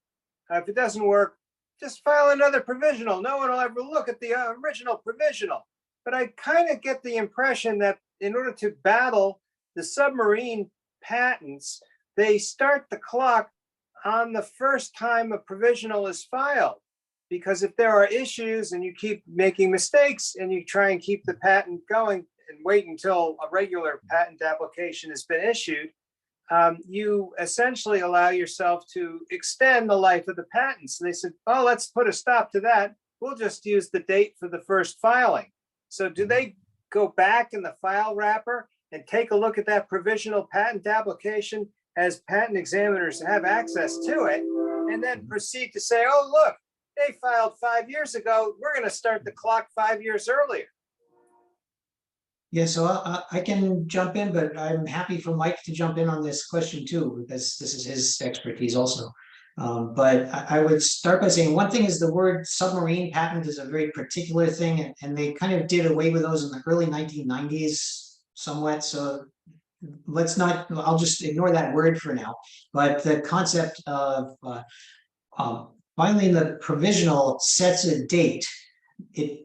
If it doesn't work, just file another provisional. No one will ever look at the original provisional. But I kind of get the impression that in order to battle the submarine patents, they start the clock on the first time a provisional is filed. Because if there are issues and you keep making mistakes and you try and keep the patent going and wait until a regular patent application has been issued, you essentially allow yourself to extend the life of the patents. And they said, oh, let's put a stop to that. We'll just use the date for the first filing. So do they go back in the file wrapper and take a look at that provisional patent application as patent examiners have access to it, and then proceed to say, oh, look, they filed 5 years ago. We're going to start the clock 5 years earlier. Yeah, so I can jump in, but I'm happy for Mike to jump in on this question too, because this is his expertise also. But I would start by saying one thing is the word submarine patent is a very particular thing, and they kind of did away with those in the early 1990s somewhat. So let's not, I'll just ignore that word for now. But the concept of filing the provisional sets a date.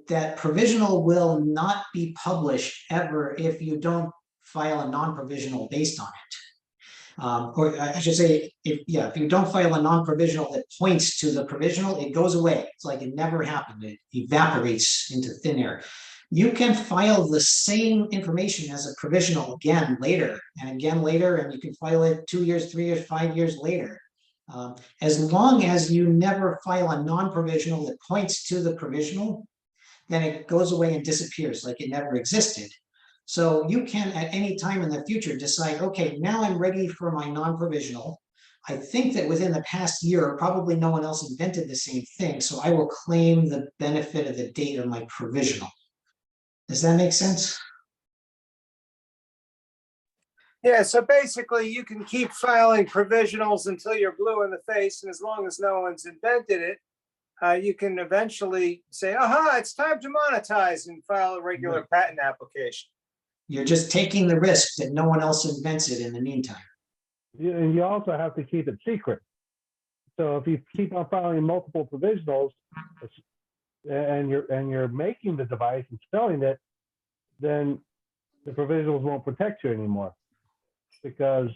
That provisional will not be published ever if you don't file a non-provisional based on it. Or I should say, if you don't file a non-provisional that points to the provisional, it goes away. It's like it never happened. It evaporates into thin air. You can file the same information as a provisional again later, and you can file it 2 years, 3 years, 5 years later. As long as you never file a non-provisional that points to the provisional, then it goes away and disappears like it never existed. So you can at any time in the future decide, okay, now I'm ready for my non-provisional. I think that within the past year, probably no one else invented the same thing, so I will claim the benefit of the date of my provisional. Does that make sense? Yeah, so basically you can keep filing provisionals until you're blue in the face, and as long as no one's invented it, you can eventually say, aha, it's time to monetize, and file a regular patent application. You're just taking the risk that no one else invents it in the meantime. And you also have to keep it secret. So if you keep on filing multiple provisionals and you're making the device and selling it, then the provisionals won't protect you anymore, because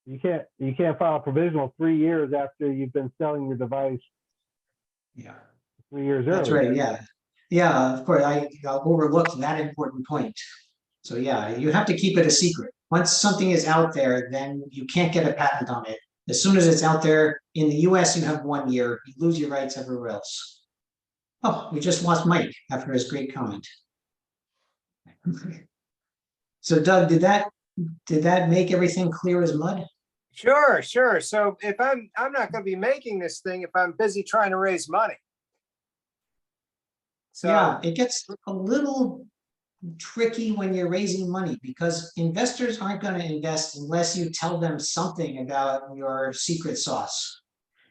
you can't file a provisional 3 years after you've been selling your device. Yeah, 3 years that's earlier. right. Yeah, yeah. Of course, I overlooked that important point. So yeah, you have to keep it a secret. Once something is out there, then you can't get a patent on it. As soon as it's out there in the US, you have 1 year. You lose your rights everywhere else. Oh, we just lost Mike after his great comment. So Doug, did that make everything clear as mud? Sure. So if I'm not going to be making this thing if I'm busy trying to raise money. So yeah, it gets a little tricky when you're raising money because investors aren't going to invest unless you tell them something about your secret sauce.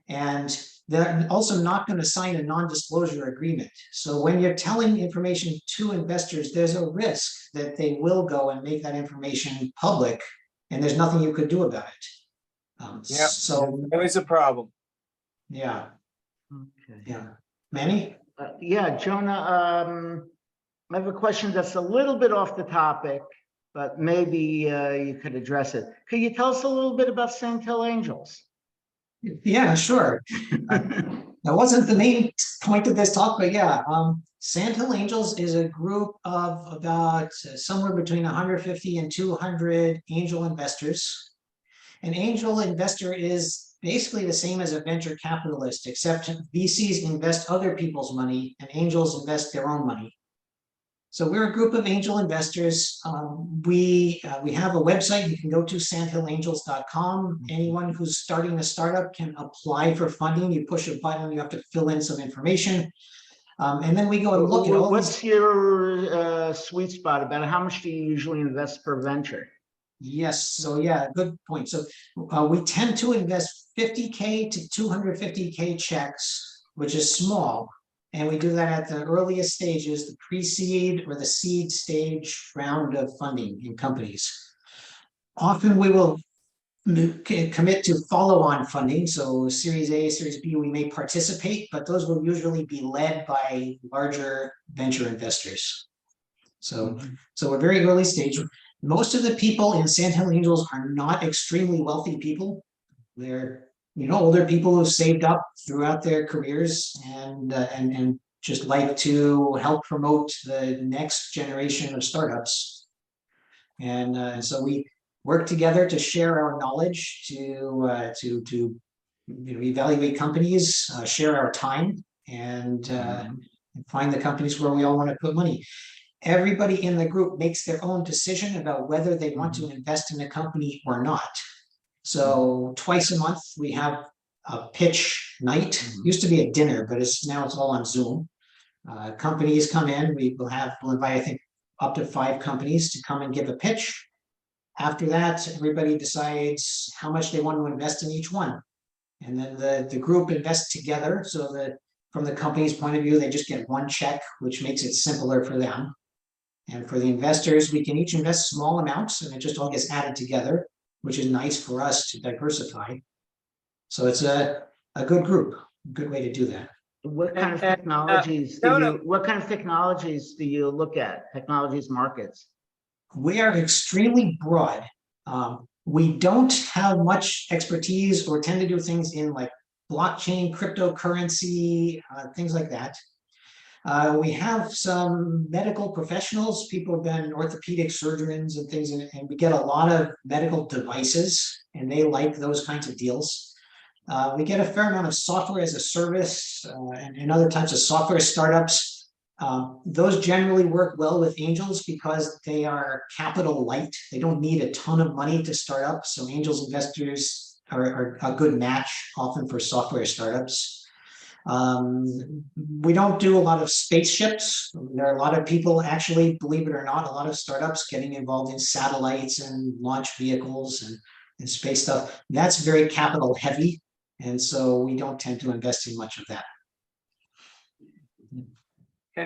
And they're also not going to sign a non-disclosure agreement. So when you're telling information to investors, there's a risk that they will go and make that information public, and there's nothing you could do about it. yeah, So always a problem. yeah, Okay. yeah. Manny? Yeah, Jonah, I have a question that's a little bit off the topic, but maybe you could address it. Could you tell us a little bit about Sandhill Angels? Yeah, sure. That wasn't the main point of this talk, but yeah, Sandhill Angels is a group of about somewhere between 150 and 200 angel investors. An angel investor is basically the same as a venture capitalist, except VCs invest other people's money and angels invest their own money. So we're a group of angel investors. We have a website. You can go to sandhillangels.com. Anyone who's starting a startup can apply for funding. You push a button, you have to fill in some information. And then we go and look at all What's your sweet spot? About how much do you usually invest per venture? Yes, so yeah, good point. So we tend to invest 50K to 250K checks, which is small. And we do that at the earliest stages, the pre-seed or the seed stage round of funding in companies. Often we will commit to follow-on funding. So Series A, Series B, we may participate, but those will usually be led by larger venture investors. So we're very early stage. Most of the people in Sandhill Angels are not extremely wealthy people. They're, older people who've saved up throughout their careers and just like to help promote the next generation of startups. And so we work together to share our knowledge, to evaluate companies, share our time, and find the companies where we all want to put money. Everybody in the group makes their own decision about whether they want to invest in a company or not. So twice a month we have a pitch night. Used to be a dinner, but now it's all on Zoom. Companies come in. We'll invite, I think, up to 5 companies to come and give a pitch. After that, everybody decides how much they want to invest in each one, and then the group invests together. So that from the company's point of view, they just get one check, which makes it simpler for them. And for the investors, we can each invest small amounts, and it just all gets added together, which is nice for us to diversify. So it's a good group, good way to do that. What kind of technologies do you look at? Technologies markets? We are extremely broad. We don't have much expertise or tend to do things in like blockchain, cryptocurrency, things like that. We have some medical professionals. People have been orthopedic surgeons and things, and we get a lot of medical devices, and they like those kinds of deals. We get a fair amount of software as a service and other types of software startups. Those generally work well with angels because they are capital light. They don't need a ton of money to start up. So angels investors are a good match often for software startups. We don't do a lot of spaceships. There are a lot of people, actually, believe it or not, a lot of startups getting involved in satellites and launch vehicles and space stuff. That's very capital heavy. And so we don't tend to invest in much of that.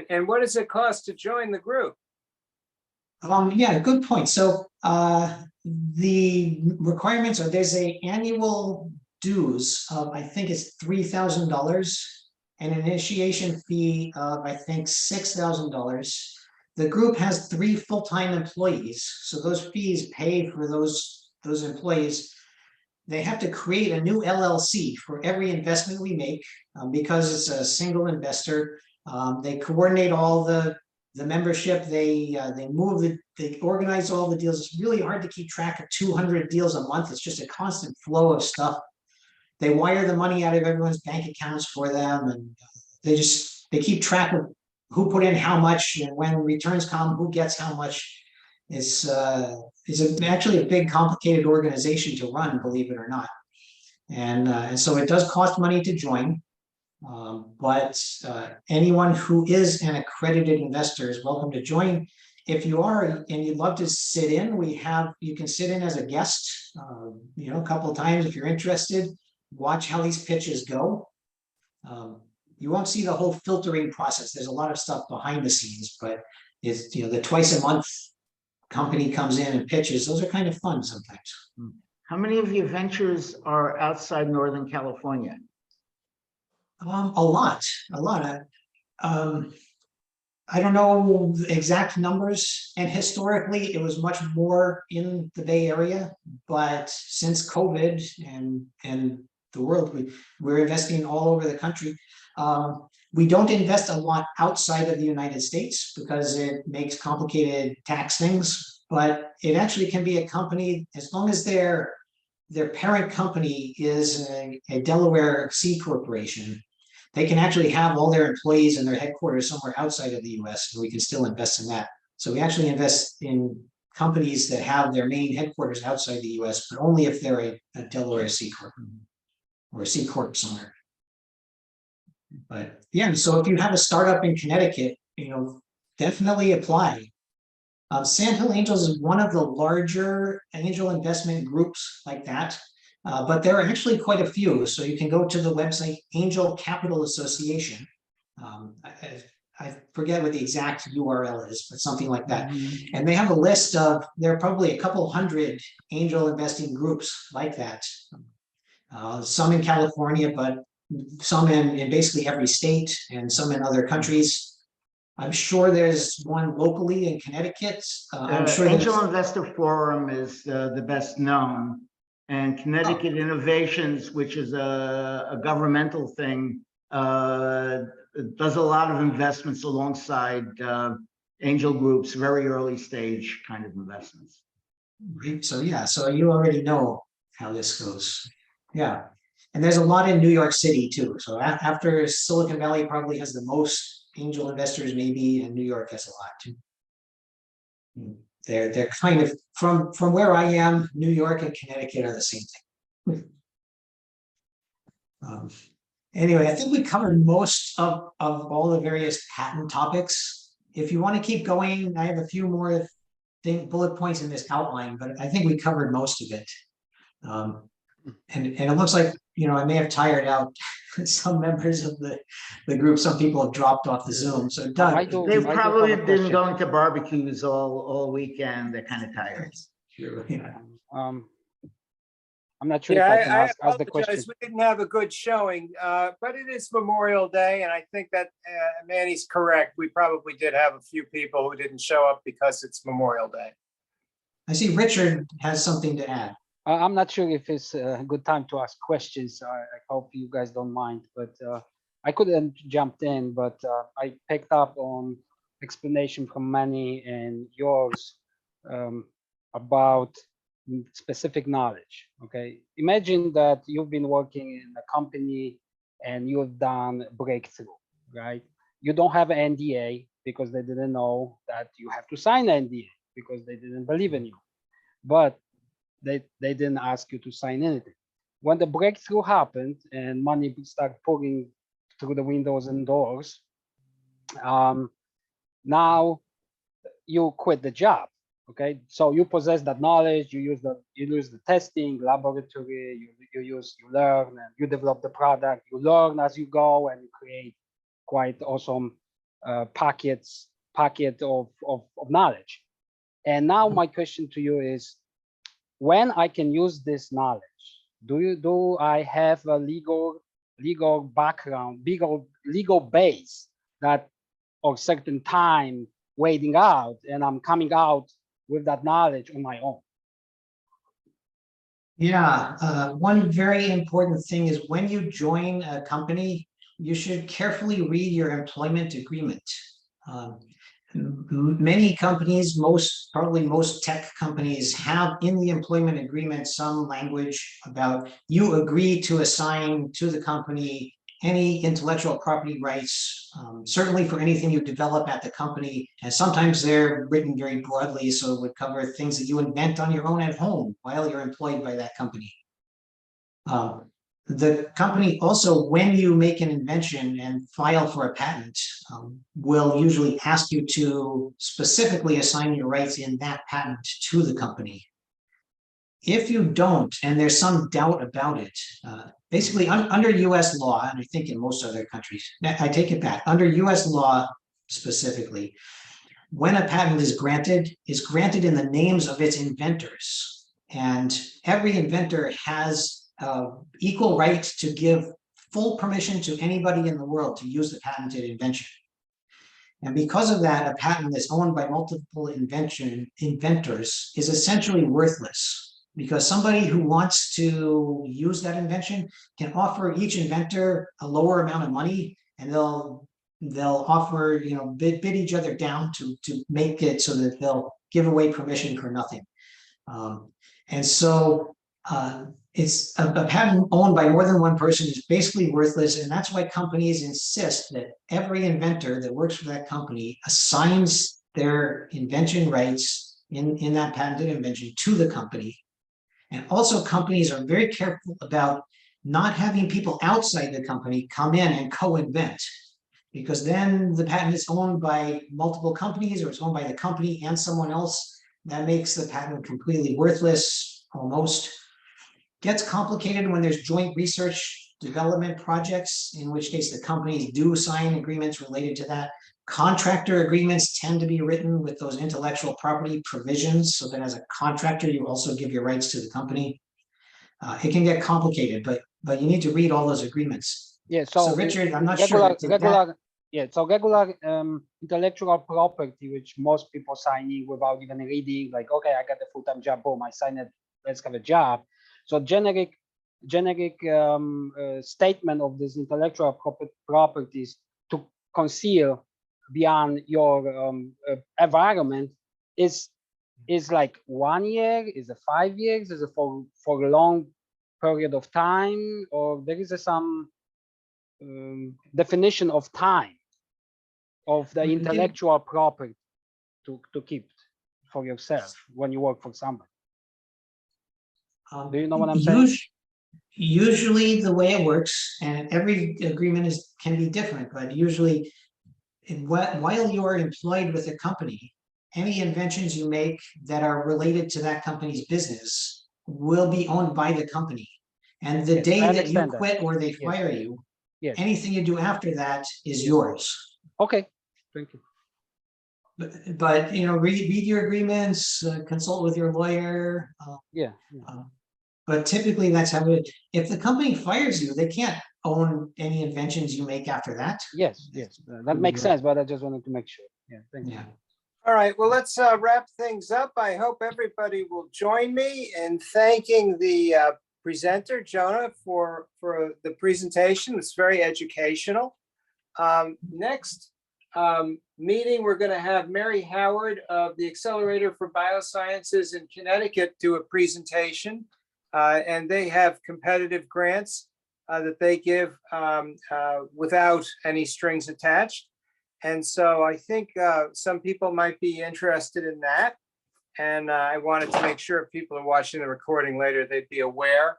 And what does it cost to join the group? Yeah, good point. So the requirements are, there's an annual dues of, I think it's $3,000, and an initiation fee of, I think, $6,000. The group has 3 full-time employees, so those fees pay for those employees. They have to create a new LLC for every investment we make because it's a single investor. They coordinate all the membership. They organize all the deals. It's really hard to keep track of 200 deals a month. It's just a constant flow of stuff. They wire the money out of everyone's bank accounts for them, and they keep track of who put in how much, and when returns come, who gets how much. It's actually a big, complicated organization to run, believe it or not. And so it does cost money to join, but anyone who is an accredited investor is welcome to join. If you are and you'd love to sit in, you can sit in as a guest, a couple of times if you're interested. Watch how these pitches go. You won't see the whole filtering process. There's a lot of stuff behind the scenes, but it's the twice a month company comes in and pitches. Those are kind of fun sometimes. How many of your ventures are outside Northern California? A lot. I don't know the exact numbers, and historically it was much more in the Bay Area, but since COVID and the world, we're investing all over the country. We don't invest a lot outside of the United States because it makes complicated tax things, but it actually can be a company, as long as their parent company is a Delaware C corporation, they can actually have all their employees and their headquarters somewhere outside of the US, and we can still invest in that. So we actually invest in companies that have their main headquarters outside the US, but only if they're a Delaware C corp or a C corp somewhere. But yeah, so if you have a startup in Connecticut, definitely apply. Sandhill Angels is one of the larger angel investment groups like that, but there are actually quite a few. So you can go to the website Angel Capital Association. I forget what the exact URL is, but something like that. And they have a list of, there are probably a couple hundred angel investing groups like that. Some in California, but some in basically every state, and some in other countries. I'm sure there's one locally in Connecticut. I'm sure Angel Investor Forum is the best known, and Connecticut Innovations, which is a governmental thing, does a lot of investments alongside angel groups, very early stage kind of investments. Right. So yeah, so you already know how this goes. Yeah. And there's a lot in New York City too. So after Silicon Valley probably has the most angel investors, maybe, and New York has a lot too. They're kind of from where I am, New York and Connecticut are the same thing. Anyway, I think we covered most of all the various patent topics. If you want to keep going, I have a few more bullet points in this outline, but I think we covered most of it. And it looks like, I may have tired out some members of the group. Some people have dropped off the Zoom. So Doug, They've probably been going to barbecues all weekend. They're kind of tired. Yeah. I'm not sure Yeah, if I can ask the question. We didn't have a good showing, but it is Memorial Day, and I think that Manny's correct. We probably did have a few people who didn't show up because it's Memorial Day. I see Richard has something to add. I'm not sure if it's a good time to ask questions. I hope you guys don't mind, but I couldn't jump in, but I picked up on explanation from Manny and yours about specific knowledge. Okay, imagine that you've been working in a company and you've done breakthrough, right? You don't have an NDA because they didn't know that you have to sign an NDA because they didn't believe in you, but they didn't ask you to sign anything. When the breakthrough happened and money started pouring through the windows and doors, now you quit the job. Okay, so you possess that knowledge, you use the testing laboratory, you learn, and you develop the product, you learn as you go, and you create quite awesome packet of knowledge. And now my question to you is, when I can use this knowledge, do I have a legal background, legal base that or certain time waiting out, and I'm coming out with that knowledge on my own? Yeah, one very important thing is when you join a company, you should carefully read your employment agreement. Many companies, probably most tech companies, have in the employment agreement some language about you agree to assign to the company any intellectual property rights, certainly for anything you develop at the company. And sometimes they're written very broadly, so it would cover things that you invent on your own at home while you're employed by that company. The company also, when you make an invention and file for a patent, will usually ask you to specifically assign your rights in that patent to the company. If you don't, and there's some doubt about it, basically under US law, and I think in most other countries, I take it back, under US law specifically, when a patent is granted, it's granted in the names of its inventors. And every inventor has equal rights to give full permission to anybody in the world to use the patented invention. And because of that, a patent that's owned by multiple inventors is essentially worthless, because somebody who wants to use that invention can offer each inventor a lower amount of money, and they'll offer, bid each other down to make it so that they'll give away permission for nothing. And so it's a patent owned by more than one person is basically worthless, and that's why companies insist that every inventor that works for that company assigns their invention rights in that patented invention to the company. And also companies are very careful about not having people outside the company come in and co-invent, because then the patent is owned by multiple companies, or it's owned by the company and someone else. That makes the patent completely worthless, almost. Gets complicated when there's joint research development projects, in which case the companies do sign agreements related to that. Contractor agreements tend to be written with those intellectual property provisions, so that as a contractor, you also give your rights to the company. It can get complicated, but you need to read all those agreements. Yeah, So Richard, I'm not sure. Regular intellectual property, which most people signing without even reading, like, okay, I got a full-time job, boom, I sign it, let's have a job. So generic statement of this intellectual properties to conceal beyond your environment is like 1 year, is it 5 years, is it for a long period of time, or there is some definition of time of the intellectual property to keep for yourself when you work for somebody. Do you know what I'm saying? Usually the way it works, and every agreement can be different, but usually while you're employed with a company, any inventions you make that are related to that company's business will be owned by the company. And the day that you quit or they fire you, anything you do after that is yours. Okay, thank you. But read your agreements, consult with your lawyer. But typically that's how it. If the company fires you, they can't own any inventions you make after that. Yes, that makes sense. But I just wanted to make sure. Yeah, thank you. All right, well, let's wrap things up. I hope everybody will join me in thanking the presenter, Jonah, for the presentation. It's very educational. Next meeting, we're going to have Mary Howard of the Accelerator for Biosciences in Connecticut do a presentation, and they have competitive grants that they give without any strings attached. And so I think some people might be interested in that. And I wanted to make sure if people are watching the recording later, they'd be aware.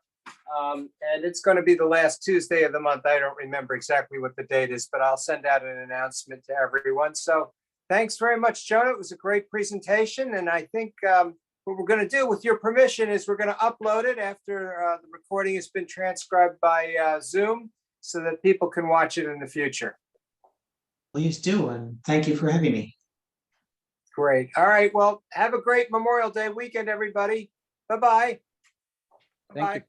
And it's going to be the last Tuesday of the month. I don't remember exactly what the date is, but I'll send out an announcement to everyone. So thanks very much, Jonah. It was a great presentation. And I think what we're going to do, with your permission, is we're going to upload it after the recording has been transcribed by Zoom, so that people can watch it in the future. Please do, and thank you for having me. Great. All right. Well, have a great Memorial Day weekend, everybody. Bye-bye. Thank you.